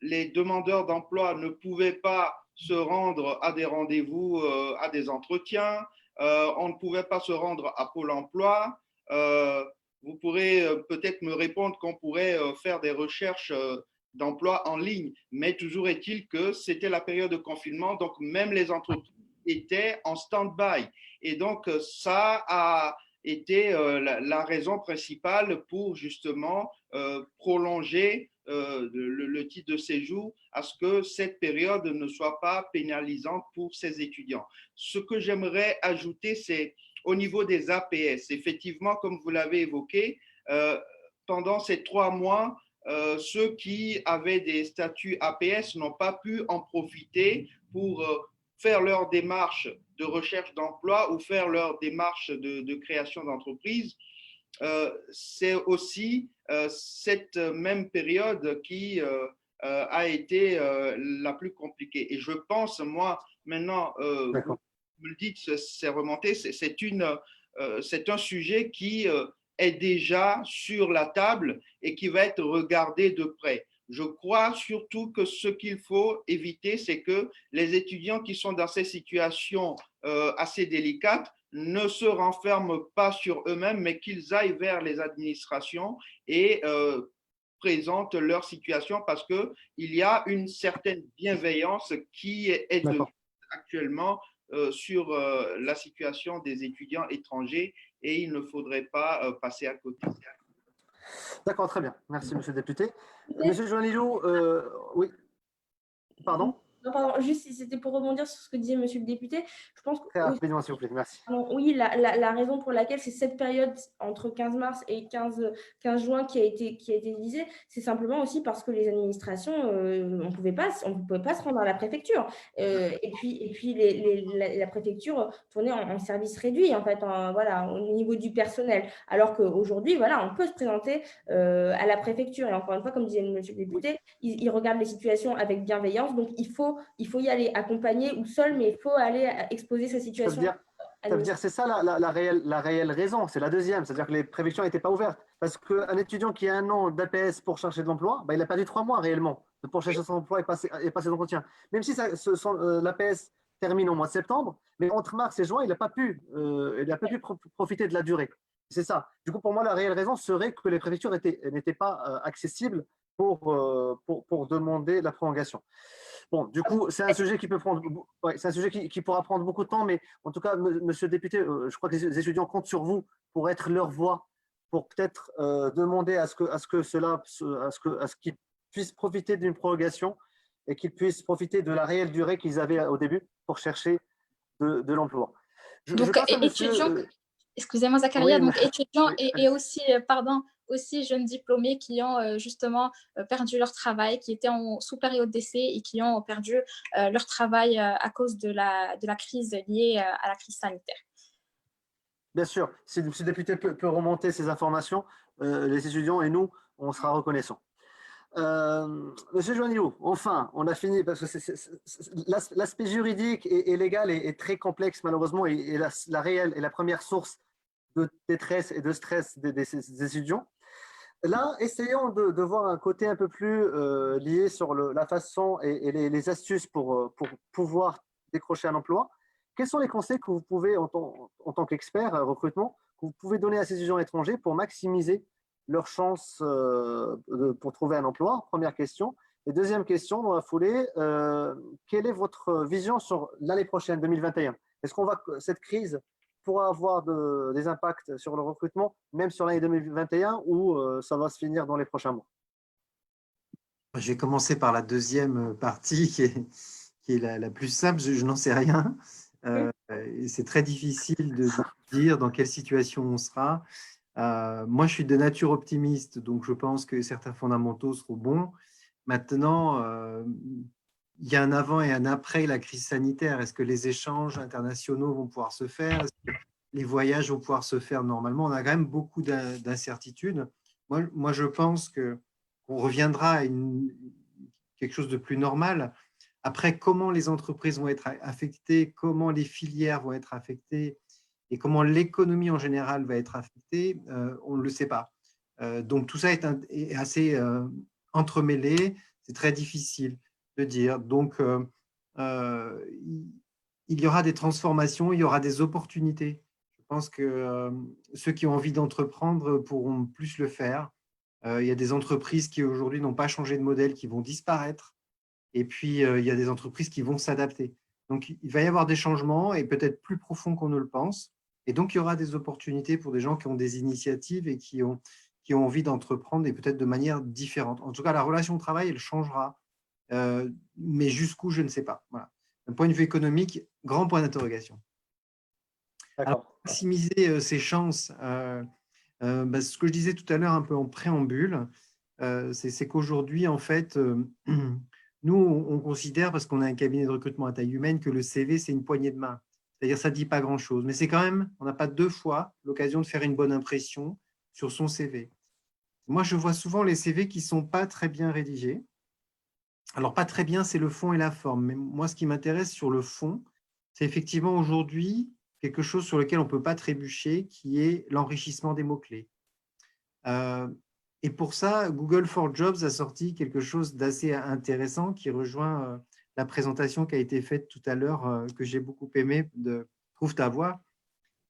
les demandeurs d'emploi ne pouvaient pas se rendre à des rendez-vous, à des entretiens. On ne pouvait pas se rendre à Pôle emploi. Vous pourrez peut-être me répondre qu'on pourrait faire des recherches d'emploi en ligne, mais toujours est-il que c'était la période de confinement, donc même les entreprises étaient en stand-by. Et donc, ça a été la raison principale pour justement prolonger le titre de séjour à ce que cette période ne soit pas pénalisante pour ces étudiants. Ce que j'aimerais ajouter, c'est au niveau des APS. Effectivement, comme vous l'avez évoqué, pendant ces 3 mois, ceux qui avaient des statuts APS n'ont pas pu en profiter pour faire leur démarche de recherche d'emploi ou faire leur démarche de création d'entreprise. C'est aussi cette même période qui a été la plus compliquée. Et je pense, moi, maintenant, vous me le dites, c'est remonté, c'est un sujet qui est déjà sur la table et qui va être regardé de près. Je crois surtout que ce qu'il faut éviter, c'est que les étudiants qui sont dans ces situations assez délicates ne se renferment pas sur eux-mêmes, mais qu'ils aillent vers les administrations et présentent leur situation parce qu'il y a une certaine bienveillance qui est actuellement sur la situation des étudiants étrangers et il ne faudrait pas passer à côté. D'accord, très bien. Merci, monsieur le député. Monsieur Joanilou, oui. Pardon? Non, pardon, juste si c'était pour rebondir sur ce que disait monsieur le député, je pense que… Très rapidement, s'il vous plaît, merci. Oui, la raison pour laquelle c'est cette période entre 15 mars et 15 juin qui a été visée, c'est simplement aussi parce que les administrations, on ne pouvait pas se rendre à la préfecture. Et puis la préfecture tournait en service réduit, en fait, voilà, au niveau du personnel. Alors qu'aujourd'hui, voilà, on peut se présenter à la préfecture. Et encore une fois, comme disait monsieur le député, ils regardent les situations avec bienveillance. Donc, il faut y aller accompagné ou seul, mais il faut aller exposer sa situation. Ça veut dire c'est ça la réelle raison, c'est la deuxième, c'est-à-dire que les préfectures n'étaient pas ouvertes. Parce qu'un étudiant qui a un an d'APS pour chercher de l'emploi, il a perdu 3 mois réellement pour chercher son emploi et passer l'entretien. Même si l'APS termine au mois de septembre, mais entre mars et juin, il n'a pas pu profiter de la durée. C'est ça. Du coup, pour moi, la réelle raison serait que les préfectures n'étaient pas accessibles pour demander la prolongation. Bon, du coup, c'est un sujet qui pourra prendre beaucoup de temps, mais en tout cas, monsieur le député, je crois que les étudiants comptent sur vous pour être leur voix, pour peut-être demander à ce qu'ils puissent profiter d'une prolongation et qu'ils puissent profiter de la réelle durée qu'ils avaient au début pour chercher de l'emploi. Donc, Excusez-moi, Zakaria, Oui, donc étudiants oui, et aussi, pardon, aussi jeunes diplômés qui ont justement perdu leur travail, qui étaient sous période d'essai et qui ont perdu leur travail à cause de la crise liée à la crise sanitaire. bien sûr. Si le député peut remonter ces informations, les étudiants et nous, on sera reconnaissants. Monsieur Joannilou, enfin, on a fini parce que l'aspect juridique et légal est très complexe malheureusement et la première source de détresse et de stress des étudiants. Là, essayons de voir un côté un peu plus lié sur la façon et les astuces pour pouvoir décrocher un emploi. Quels sont les conseils que vous pouvez, en tant qu'expert recrutement, que vous pouvez donner à ces étudiants étrangers pour maximiser leurs chances pour trouver un emploi? Première question. Et deuxième question, dans la foulée, quelle est votre vision sur l'année prochaine, 2021? Est-ce qu'on cette crise pourra avoir des impacts sur le recrutement, même sur l'année 2021, ou ça va se finir dans les prochains mois? Je vais commencer par la deuxième partie qui est la plus simple. Je n'en sais rien. C'est très difficile de dire dans quelle situation on sera. Moi, je suis de nature optimiste, donc je pense que certains fondamentaux seront bons. Maintenant, il y a un avant et un après la crise sanitaire. Est-ce que les échanges internationaux vont pouvoir se faire? Est-ce que les voyages vont pouvoir se faire normalement? On a quand même beaucoup d'incertitudes. Moi, je pense qu'on reviendra à quelque chose de plus normal. Après, comment les entreprises vont être affectées, comment les filières vont être affectées et comment l'économie en général va être affectée, on ne le sait pas. Donc, tout ça est assez entremêlé. C'est très difficile de dire. Donc, il y aura des transformations, il y aura des opportunités. Je pense que ceux qui ont envie d'entreprendre pourront plus le faire. Il y a des entreprises qui aujourd'hui n'ont pas changé de modèle, qui vont disparaître. Et puis, il y a des entreprises qui vont s'adapter. Donc, il va y avoir des changements et peut-être plus profonds qu'on ne le pense. Et donc, il y aura des opportunités pour des gens qui ont des initiatives et qui ont envie d'entreprendre et peut-être de manière différente. En tout cas, la relation au travail, elle changera. Mais jusqu'où, je ne sais pas. Voilà. D'un point de vue économique, grand point d'interrogation. Alors, maximiser ses chances, ce que je disais tout à l'heure un peu en préambule, c'est qu'aujourd'hui, en fait, nous, on considère, parce qu'on a un cabinet de recrutement à taille humaine, que le CV, c'est une poignée de main. C'est-à-dire ça ne dit pas grand-chose. Mais c'est quand même, on n'a pas deux fois l'occasion de faire une bonne impression sur son CV. Moi, je vois souvent les CV qui ne sont pas très bien rédigés. Alors, pas très bien, c'est le fond et la forme. Mais moi, ce qui m'intéresse sur le fond, c'est effectivement aujourd'hui quelque chose sur lequel on ne peut pas trébucher, qui est l'enrichissement des mots-clés. Et pour ça, Google for Jobs a sorti quelque chose d'assez intéressant qui rejoint la présentation qui a été faite tout à l'heure, que j'ai beaucoup aimé, de Trouve ta voix,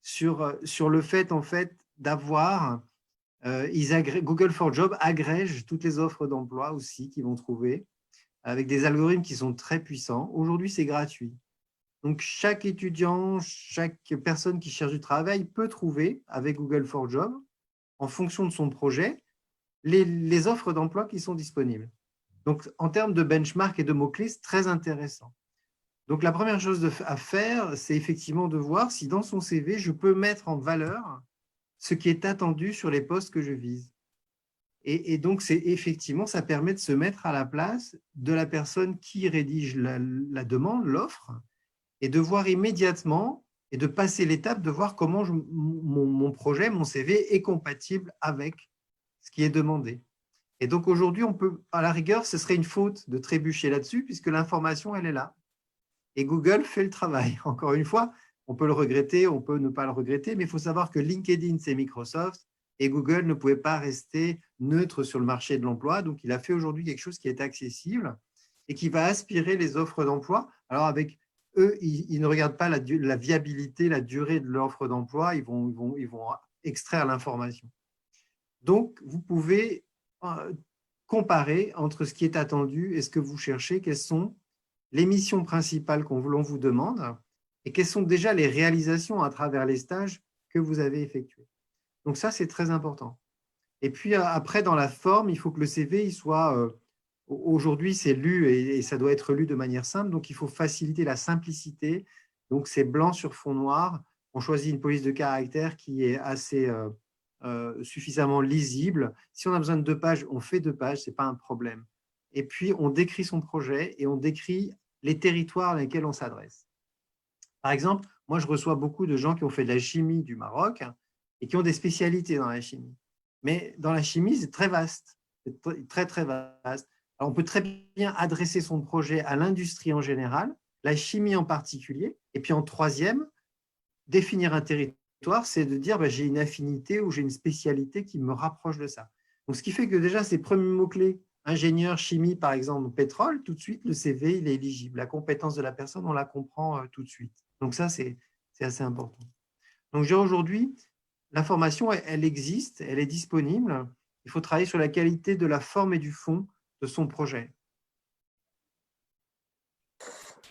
sur le fait, en fait, d'avoir… Google for Jobs agrège toutes les offres d'emploi aussi qu'ils vont trouver, avec des algorithmes qui sont très puissants. Aujourd'hui, c'est gratuit. Donc, chaque étudiant, chaque personne qui cherche du travail peut trouver, avec Google for Jobs, en fonction de son projet, les offres d'emploi qui sont disponibles. Donc, en termes de benchmark et de mots-clés, c'est très intéressant. Donc, la première chose à faire, c'est effectivement de voir si dans son CV, je peux mettre en valeur ce qui est attendu sur les postes que je vise. Et donc, effectivement, ça permet de se mettre à la place de la personne qui rédige la demande, l'offre, et de voir immédiatement et de passer l'étape de voir comment mon projet, mon CV est compatible avec ce qui est demandé. Et donc aujourd'hui, on peut, à la rigueur, ce serait une faute de trébucher là-dessus puisque l'information, elle est là. Et Google fait le travail. Encore une fois, on peut le regretter, on peut ne pas le regretter, mais il faut savoir que LinkedIn, c'est Microsoft et Google ne pouvait pas rester neutre sur le marché de l'emploi. Donc, il a fait aujourd'hui quelque chose qui est accessible et qui va aspirer les offres d'emploi. Alors, avec eux, ils ne regardent pas la viabilité, la durée de l'offre d'emploi, ils vont extraire l'information. Donc, vous pouvez comparer entre ce qui est attendu et ce que vous cherchez, quelles sont les missions principales l'on vous demande et quelles sont déjà les réalisations à travers les stages que vous avez effectués. Donc ça, c'est très important. Et puis après, dans la forme, il faut que le CV il soit… aujourd'hui, c'est lu et ça doit être lu de manière simple, donc il faut faciliter la simplicité. Donc, c'est blanc sur fond noir. on choisit une police de caractère qui est assez suffisamment lisible. Si on a besoin de 2 pages, on fait 2 pages, ce n'est pas un problème. Et puis, on décrit son projet et on décrit les territoires dans lesquels on s'adresse. Par exemple, moi, je reçois beaucoup de gens qui ont fait de la chimie du Maroc et qui ont des spécialités dans la chimie. Mais dans la chimie, c'est très vaste. C'est très, très vaste. Alors, on peut très bien adresser son projet à l'industrie en général, la chimie en particulier. Et puis, en troisième, définir un territoire, c'est de dire j'ai une affinité ou j'ai une spécialité qui me rapproche de ça. Donc, ce qui fait que déjà, ces premiers mots-clés, ingénieur, chimie, par exemple, pétrole, tout de suite, le CV, il est éligible. La compétence de la personne, on la comprend tout de suite. Donc, ça, c'est assez important. Donc, aujourd'hui, la formation, elle existe, elle est disponible. Il faut travailler sur la qualité de la forme et du fond de son projet.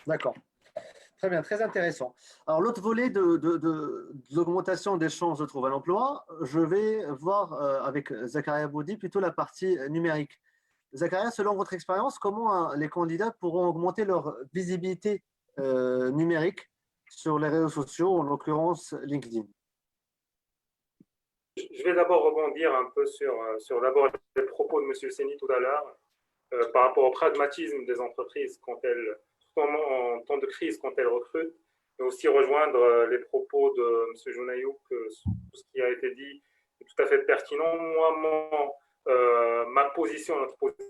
D'accord. Très bien, très intéressant. Alors, l'autre volet de l'augmentation des chances de trouver un emploi, je vais voir avec Zakaria Boudi plutôt la partie numérique. Zakaria, selon votre expérience, comment les candidats pourront augmenter leur visibilité numérique sur les réseaux sociaux, en l'occurrence LinkedIn? Je vais d'abord rebondir un peu sur d'abord les propos de M. Seni tout à l'heure par rapport au pragmatisme des entreprises quand elles, en temps de crise, quand elles recrutent, mais aussi rejoindre les propos de M. Jounayouk, tout ce qui a été dit est tout à fait pertinent. Moi, ma position, notre position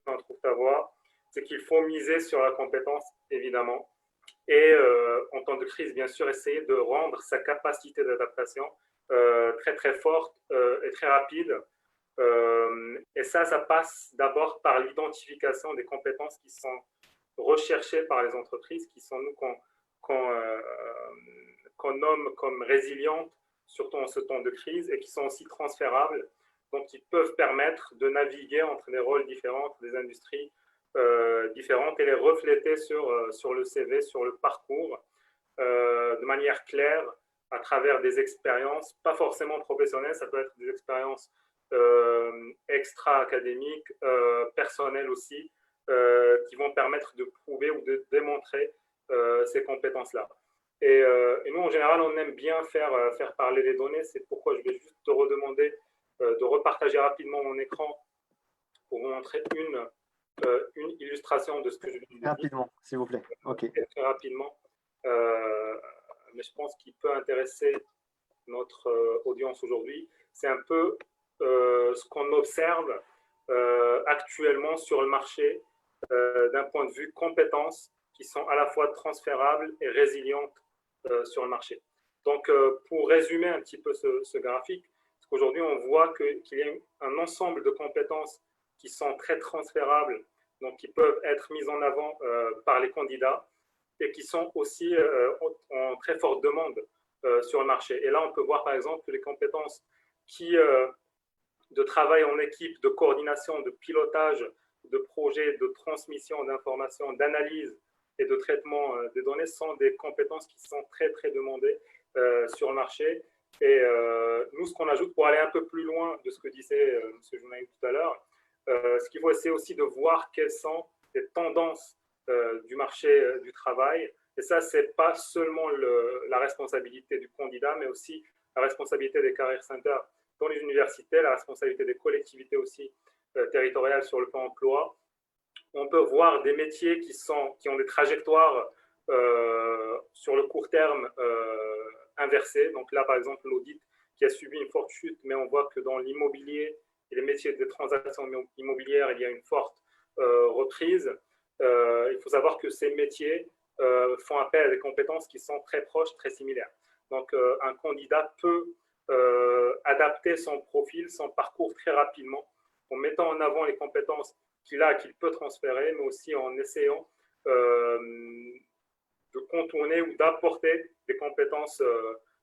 en Trouve ta voix, c'est qu'il faut miser sur la compétence, évidemment, et en temps de crise, bien sûr, essayer de rendre sa capacité d'adaptation très très forte et très rapide. Et ça passe d'abord par l'identification des compétences qui sont recherchées par les entreprises, qui sont nous qu'on nomme comme résilientes, surtout en ce temps de crise, et qui sont aussi transférables, donc qui peuvent permettre de naviguer entre des rôles différents, des industries différentes, et les refléter sur le CV, sur le parcours, de manière claire, à travers des expériences, pas forcément professionnelles, ça peut être des expériences extra-académiques, personnelles aussi, qui vont permettre de prouver ou de démontrer ces compétences-là. Et nous, en général, on aime bien faire parler les données. C'est pourquoi je vais juste te redemander de repartager rapidement mon écran pour vous montrer une illustration de ce que je viens de dire. Rapidement, s'il vous plaît. OK. Très rapidement. Mais je pense qu'il peut intéresser notre audience aujourd'hui. C'est un peu ce qu'on observe actuellement sur le marché d'un point de vue compétences qui sont à la fois transférables et résilientes sur le marché. Donc, pour résumer un petit peu ce graphique, parce qu'aujourd'hui, on voit qu'il y a un ensemble de compétences qui sont très transférables, donc qui peuvent être mises en avant par les candidats et qui sont aussi en très forte demande sur le marché. Et là, on peut voir par exemple que les compétences de travail en équipe, de coordination, de pilotage de projets, de transmission d'informations, d'analyse et de traitement des données sont des compétences qui sont très, très demandées sur le marché. Et nous, ce qu'on ajoute pour aller un peu plus loin de ce que disait M. Jounayouk tout à l'heure, ce qu'il faut essayer aussi de voir quelles sont les tendances du marché du travail. Et ça, ce n'est pas seulement la responsabilité du candidat, mais aussi la responsabilité des career centers dans les universités, la responsabilité des collectivités aussi territoriales sur le plan emploi. On peut voir des métiers qui ont des trajectoires sur le court terme inversées. Donc là, par exemple, l'audit qui a subi une forte chute, mais on voit que dans l'immobilier et les métiers de transactions immobilières, il y a une forte reprise. Il faut savoir que ces métiers font appel à des compétences qui sont très proches, très similaires. Donc, un candidat peut adapter son profil, son parcours très rapidement, en mettant en avant les compétences qu'il a, qu'il peut transférer, mais aussi en essayant de contourner ou d'apporter des compétences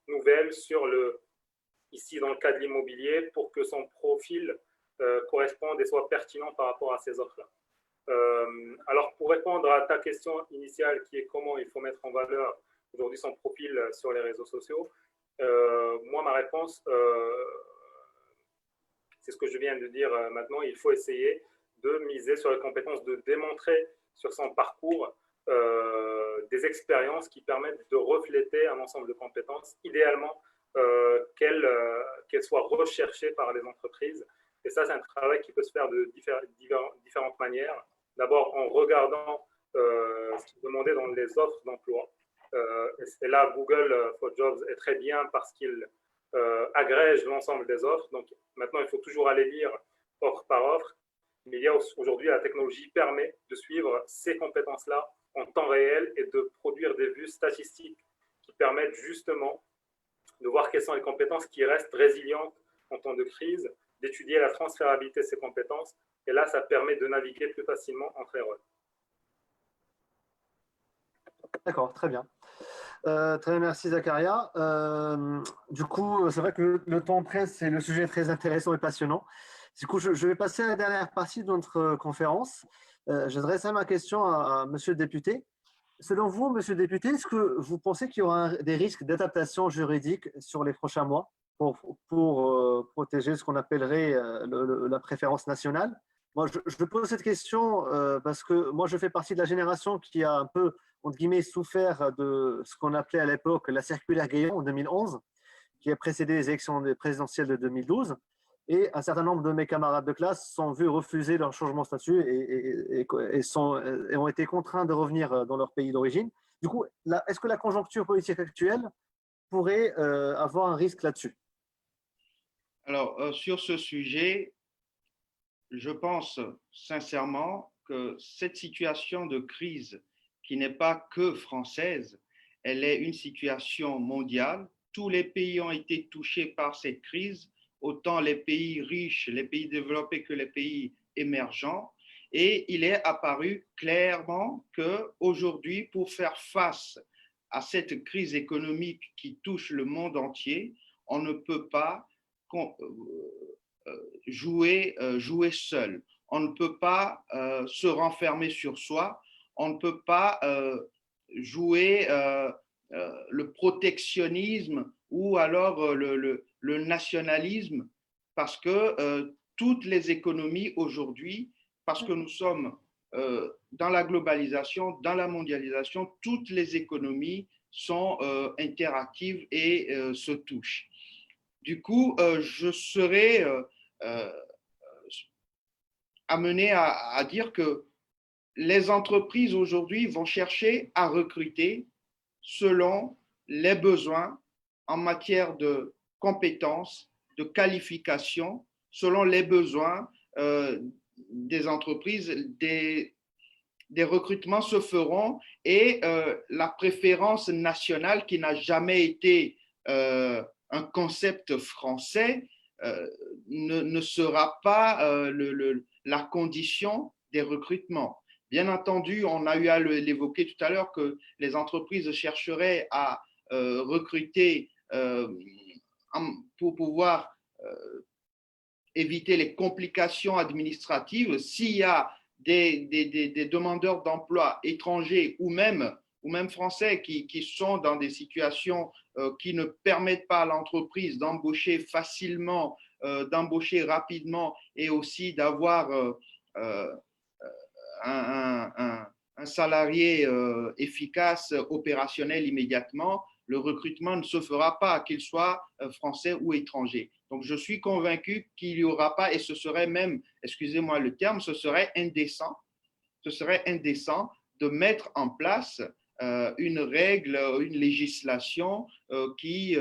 nouvelles ici dans le cas de l'immobilier, pour que son profil corresponde et soit pertinent par rapport à ces offres-là. Alors, pour répondre à ta question initiale, qui est comment il faut mettre en valeur aujourd'hui son profil sur les réseaux sociaux, moi, ma réponse, c'est ce que je viens de dire maintenant. Il faut essayer de miser sur les compétences, de démontrer sur son parcours des expériences qui permettent de refléter un ensemble de compétences, idéalement qu'elles soient recherchées par les entreprises. Et ça, c'est un travail qui peut se faire de différentes manières. D'abord, en regardant ce qui est demandé dans les offres d'emploi. Et là, Google for Jobs est très bien parce qu'il agrège l'ensemble des offres. Donc, maintenant, il faut toujours aller lire offre par offre. Mais il y a aujourd'hui, la technologie permet de suivre ces compétences-là en temps réel et de produire des vues statistiques qui permettent justement de voir quelles sont les compétences qui restent résilientes en temps de crise, d'étudier la transférabilité de ces compétences. Et là, ça permet de naviguer plus facilement entre les rôles. D'accord, très bien. Très bien, merci Zakaria. Du coup, c'est vrai que le temps presse et le sujet est très intéressant et passionnant. Du coup, je vais passer à la dernière partie de notre conférence. J'adresse ma question à Monsieur le député. Selon vous, Monsieur le député, est-ce que vous pensez qu'il y aura des risques d'adaptation juridique sur les prochains mois pour protéger ce qu'on appellerait la préférence nationale? Moi, je pose cette question parce que moi, je fais partie de la génération qui a un peu, entre guillemets, souffert de ce qu'on appelait à l'époque la circulaire Guéant en 2011, qui a précédé les élections présidentielles de 2012. Et un certain nombre de mes camarades de classe sont vus refuser leur changement de statut et ont été contraints de revenir dans leur pays d'origine. Du coup, est-ce que la conjoncture politique actuelle pourrait avoir un risque là-dessus? Alors, sur ce sujet, je pense sincèrement que cette situation de crise, qui n'est pas que française, elle est une situation mondiale. Tous les pays ont été touchés par cette crise, autant les pays riches, les pays développés que les pays émergents. Et il est apparu clairement qu'aujourd'hui, pour faire face à cette crise économique qui touche le monde entier, on ne peut pas jouer seul. On ne peut pas se renfermer sur soi. On ne peut pas jouer le protectionnisme ou alors le nationalisme, parce que toutes les économies aujourd'hui, parce que nous sommes dans la globalisation, dans la mondialisation, toutes les économies sont interactives et se touchent. Du coup, je serais amené à dire que les entreprises aujourd'hui vont chercher à recruter selon les besoins en matière de compétences, de qualifications, selon les besoins des entreprises. Des recrutements se feront et la préférence nationale, qui n'a jamais été un concept français, ne sera pas la condition des recrutements. Bien entendu, on a eu à l'évoquer tout à l'heure que les entreprises chercheraient à recruter pour pouvoir éviter les complications administratives. S'il y a des demandeurs d'emploi étrangers ou même français qui sont dans des situations qui ne permettent pas à l'entreprise d'embaucher facilement, d'embaucher rapidement et aussi d'avoir un salarié efficace, opérationnel immédiatement, le recrutement ne se fera pas, qu'il soit français ou étranger. Donc, je suis convaincu qu'il n'y aura pas, et ce serait même, excusez-moi le terme, ce serait indécent de mettre en place une règle, une législation qui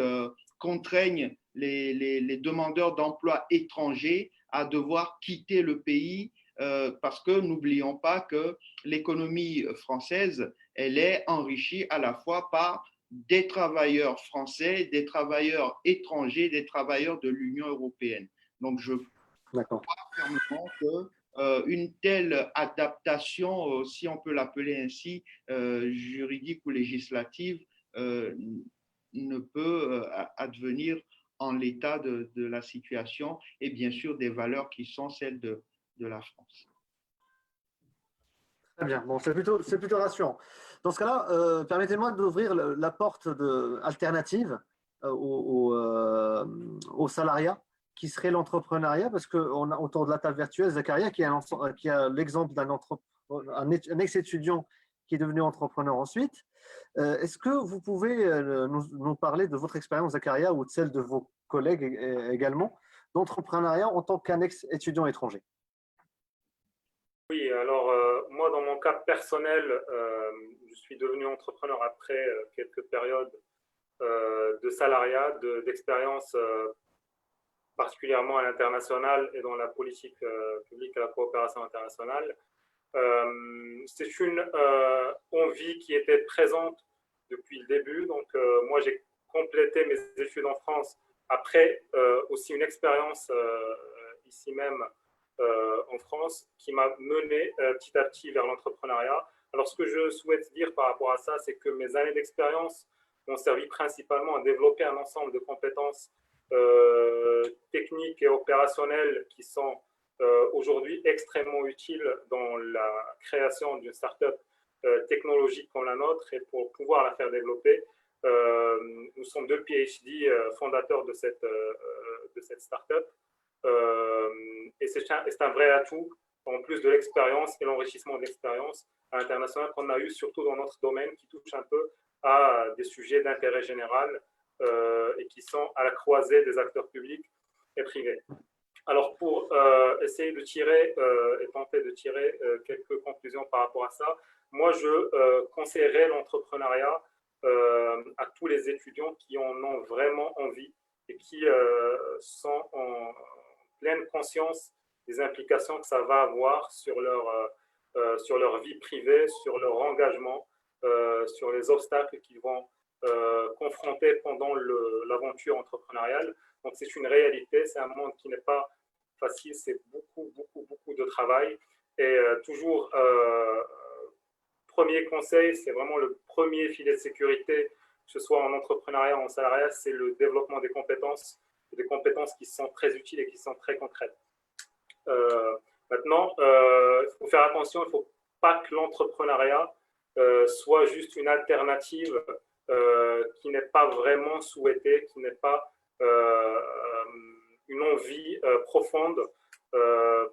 contraigne les demandeurs d'emploi étrangers à devoir quitter le pays, parce que n'oublions pas que l'économie française, elle est enrichie à la fois par des travailleurs français, des travailleurs étrangers, des travailleurs de l'Union européenne. Donc, je crois fermement qu'une telle adaptation, si on peut l'appeler ainsi, juridique ou législative, ne peut advenir en l'état de la situation et bien sûr des valeurs qui sont celles de la France. Très bien, bon, c'est plutôt rassurant. Dans ce cas-là, permettez-moi d'ouvrir la porte alternative au salariat, qui serait l'entrepreneuriat, parce qu'on a autour de la table virtuelle Zakaria qui a l'exemple d'un ex-étudiant qui est devenu entrepreneur ensuite. Est-ce que vous pouvez nous parler de votre expérience, Zakaria, ou de celle de vos collègues également, d'entrepreneuriat en tant qu'un ex-étudiant étranger? Oui, alors moi, dans mon cas personnel, je suis devenu entrepreneur après quelques périodes de salariat, d'expérience particulièrement à l'international et dans la politique publique et la coopération internationale. C'est une envie qui était présente depuis le début. Donc, moi, j'ai complété mes études en France après aussi une expérience ici même en France qui m'a mené petit à petit vers l'entrepreneuriat. Alors, ce que je souhaite dire par rapport à ça, c'est que mes années d'expérience m'ont servi principalement à développer un ensemble de compétences techniques et opérationnelles qui sont aujourd'hui extrêmement utiles dans la création d'une start-up technologique comme la nôtre. Et pour pouvoir la faire développer, nous sommes deux PhD fondateurs de cette start-up. Et c'est un vrai atout, en plus de l'expérience et l'enrichissement de l'expérience internationale qu'on a eu, surtout dans notre domaine qui touche un peu à des sujets d'intérêt général et qui sont à la croisée des acteurs publics et privés. Alors, pour essayer de tirer et tenter de tirer quelques conclusions par rapport à ça, moi, je conseillerais l'entrepreneuriat à tous les étudiants qui en ont vraiment envie et qui sont en pleine conscience des implications que ça va avoir sur leur vie privée, sur leur engagement, sur les obstacles qu'ils vont confronter pendant l'aventure entrepreneuriale. Donc, c'est une réalité, c'est un monde qui n'est pas facile, c'est beaucoup de travail. Et toujours, premier conseil, c'est vraiment le premier filet de sécurité, que ce soit en entrepreneuriat ou en salariat, c'est le développement des compétences qui sont très utiles et qui sont très concrètes. Maintenant, il faut faire attention, il ne faut pas que l'entrepreneuriat soit juste une alternative qui n'est pas vraiment souhaitée, qui n'est pas une envie profonde,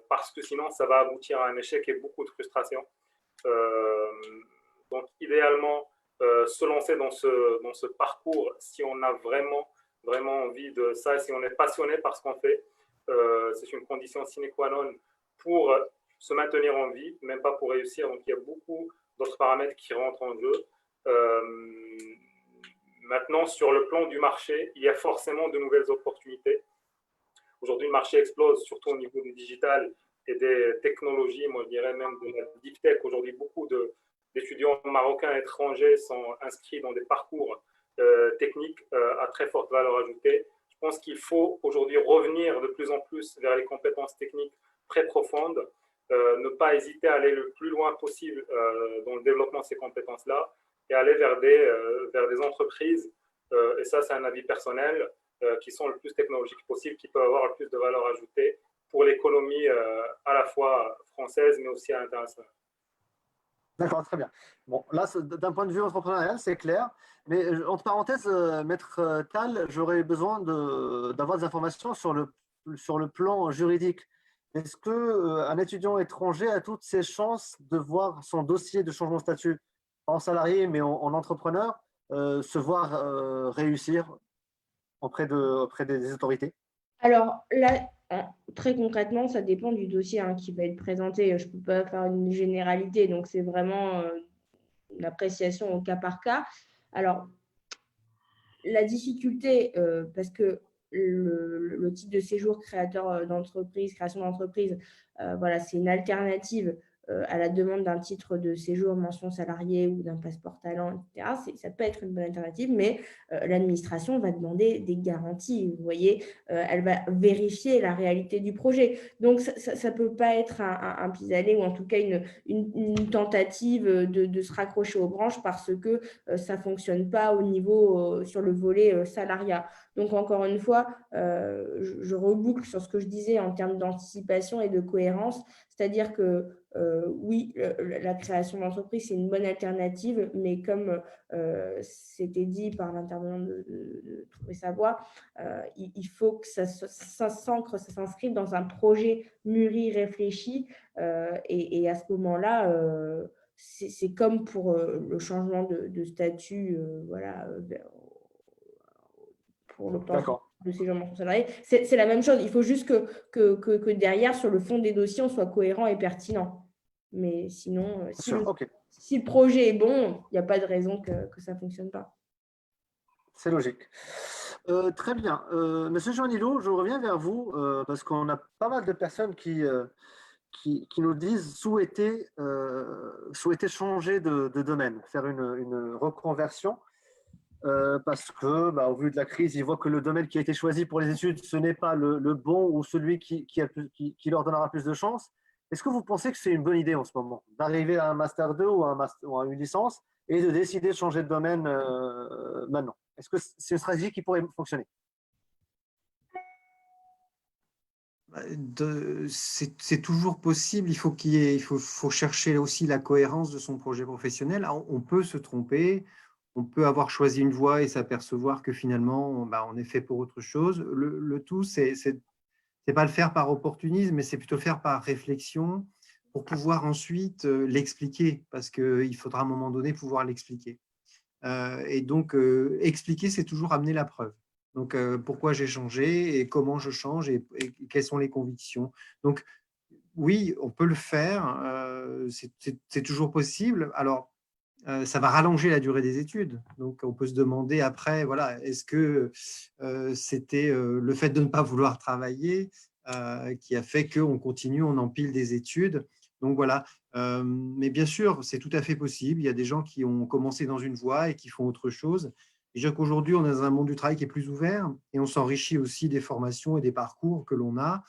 parce que sinon ça va aboutir à un échec et beaucoup de frustration. Donc idéalement, se lancer dans ce parcours si on a vraiment envie de ça, si on est passionné par ce qu'on fait, c'est une condition sine qua non pour se maintenir en vie, même pas pour réussir. Donc il y a beaucoup d'autres paramètres qui rentrent en jeu. Maintenant, sur le plan du marché, il y a forcément de nouvelles opportunités. Aujourd'hui, le marché explose, surtout au niveau du digital et des technologies, moi je dirais même de la deep tech. Aujourd'hui, beaucoup d'étudiants marocains et étrangers sont inscrits dans des parcours techniques à très forte valeur ajoutée. Je pense qu'il faut aujourd'hui revenir de plus en plus vers les compétences techniques très profondes, ne pas hésiter à aller le plus loin possible dans le développement de ces compétences-là et aller vers des entreprises, et ça c'est un avis personnel, qui sont le plus technologiques possible, qui peuvent avoir le plus de valeur ajoutée pour l'économie à la fois française mais aussi à l'international. D'accord, très bien. Bon, là, d'un point de vue entrepreneurial, c'est clair. Mais entre parenthèses, Maître Tal, j'aurais besoin d'avoir des informations sur le plan juridique. Est-ce qu'un étudiant étranger a toutes ses chances de voir son dossier de changement de statut, pas en salarié, mais en entrepreneur, se voir réussir auprès des autorités? Alors là, très concrètement, ça dépend du dossier qui va être présenté. Je ne peux pas faire une généralité, donc c'est vraiment une appréciation au cas par cas. Alors, la difficulté, parce que le titre de séjour créateur d'entreprise, création d'entreprise, voilà, c'est une alternative à la demande d'un titre de séjour mention salarié ou d'un passeport talent, etc. Ça peut être une bonne alternative, mais l'administration va demander des garanties. Vous voyez, elle va vérifier la réalité du projet. Donc, ça ne peut pas être un pis-aller ou en tout cas une tentative de se raccrocher aux branches parce que ça ne fonctionne pas au niveau sur le volet salariat. Donc, encore une fois, je reboucle sur ce que je disais en termes d'anticipation et de cohérence, c'est-à-dire que oui, la création d'entreprise, c'est une bonne alternative, mais comme c'était dit par l'intervenant de Trouver sa voie, il faut que ça s'ancre, ça s'inscrive dans un projet mûri, réfléchi, et à ce moment-là, c'est comme pour le changement de statut, voilà, pour l'obtention D'accord. de séjour salarié. C'est la même chose. Il faut juste que derrière, sur le fond des dossiers, on soit cohérent et pertinent. Mais sinon, Bien sûr, ok. si le projet est bon, il n'y a pas de raison que ça ne fonctionne pas. C'est logique. Très bien. Monsieur Jean-Nilo, je reviens vers vous parce qu'on a pas mal de personnes qui nous disent souhaiter changer de domaine, faire une reconversion parce que, au vu de la crise, ils voient que le domaine qui a été choisi pour les études, ce n'est pas le bon ou celui qui leur donnera plus de chance. Est-ce que vous pensez que c'est une bonne idée en ce moment d'arriver à un Master 2 ou à une licence et de décider de changer de domaine maintenant? Est-ce que c'est une stratégie qui pourrait fonctionner? C'est toujours possible. Il faut chercher aussi la cohérence de son projet professionnel. Alors, on peut se tromper, on peut avoir choisi une voie et s'apercevoir que finalement, on est fait pour autre chose. Le tout, c'est pas le faire par opportunisme, mais c'est plutôt le faire par réflexion pour pouvoir ensuite l'expliquer, parce qu'il faudra à un moment donné pouvoir l'expliquer. Et donc, expliquer, c'est toujours amener la preuve. Donc, pourquoi j'ai changé et comment je change et quelles sont les convictions. Donc, oui, on peut le faire, c'est toujours possible. Alors, ça va rallonger la durée des études. Donc, on peut se demander après, voilà, est-ce que c'était le fait de ne pas vouloir travailler qui a fait qu'on continue, on empile des études. Donc, voilà. Mais bien sûr, c'est tout à fait possible. Il y a des gens qui ont commencé dans une voie et qui font autre chose. Et je dirais qu'aujourd'hui, on est dans un monde du travail qui est plus ouvert et on s'enrichit aussi des formations et des parcours que l'on a.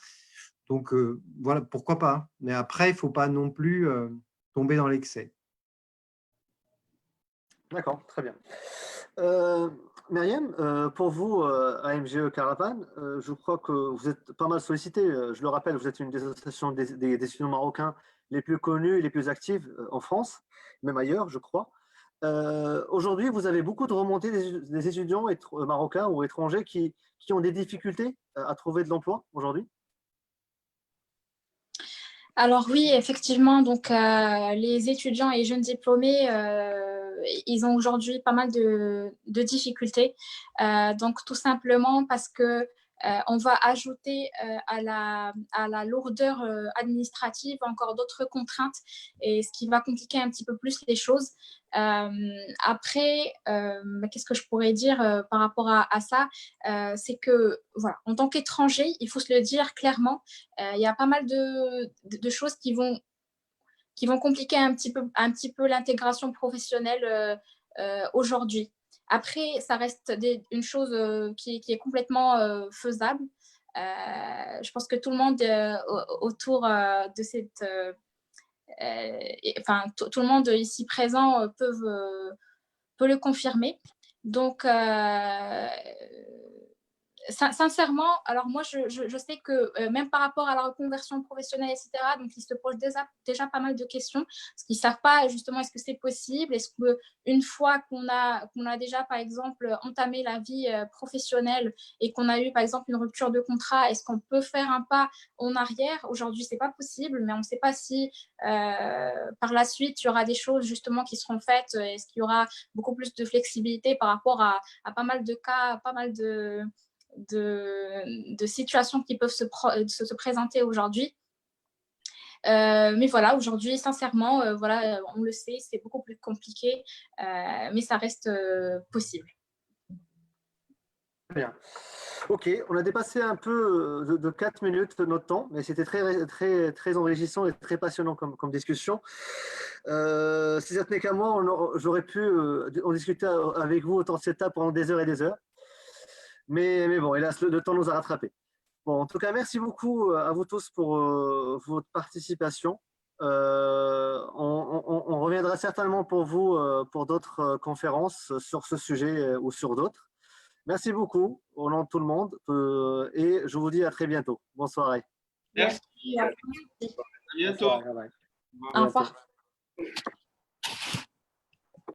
Donc, voilà, pourquoi pas. Mais après, il ne faut pas non plus tomber dans l'excès. D'accord, très bien. Myriam, pour vous, AMGE Caravane, je crois que vous êtes pas mal sollicité. Je le rappelle, vous êtes une des associations des étudiants marocains les plus connues et les plus actives en France, même ailleurs, je crois. Aujourd'hui, vous avez beaucoup de remontées des étudiants marocains ou étrangers qui ont des difficultés à trouver de l'emploi aujourd'hui? Alors oui, effectivement, donc les étudiants et jeunes diplômés, ils ont aujourd'hui pas mal de difficultés. Donc tout simplement parce que on va ajouter à la lourdeur administrative encore d'autres contraintes, et ce qui va compliquer un petit peu plus les choses. Après, qu'est-ce que je pourrais dire par rapport à ça? C'est que, voilà, en tant qu'étranger, il faut se le dire clairement, il y a pas mal de choses qui vont compliquer un petit peu l'intégration professionnelle aujourd'hui. Après, ça reste une chose qui est complètement faisable. Je pense que tout le monde autour de cette... enfin, tout le monde ici présent peut le confirmer. Donc, sincèrement, alors moi, je sais que même par rapport à la reconversion professionnelle, etc., donc ils se posent déjà pas mal de questions, parce qu'ils ne savent pas justement est-ce que c'est possible, est-ce qu'une fois qu'on a déjà, par exemple, entamé la vie professionnelle et qu'on a eu, par exemple, une rupture de contrat, est-ce qu'on peut faire un pas en arrière? Aujourd'hui, ce n'est pas possible, mais on ne sait pas si par la suite, il y aura des choses justement qui seront faites, est-ce qu'il y aura beaucoup plus de flexibilité par rapport à pas mal de cas, pas mal de situations qui peuvent se présenter aujourd'hui. Mais voilà, aujourd'hui, sincèrement, voilà, on le sait, c'est beaucoup plus compliqué, mais ça reste possible. Bien. Ok, on a dépassé un peu de 4 minutes de notre temps, mais c'était très, très, très enrichissant et très passionnant comme discussion. Si ça tenait qu'à moi, j'aurais pu en discuter avec vous autour de cette table pendant des heures et des heures. Mais bon, hélas, le temps nous a rattrapés. Bon, en tout cas, merci beaucoup à vous tous pour votre participation. On reviendra certainement pour vous pour d'autres conférences sur ce sujet ou sur d'autres. Merci beaucoup au nom de tout le monde et je vous dis à très bientôt. Bonne soirée. Merci. Merci. À bientôt. Bye bye. Au revoir.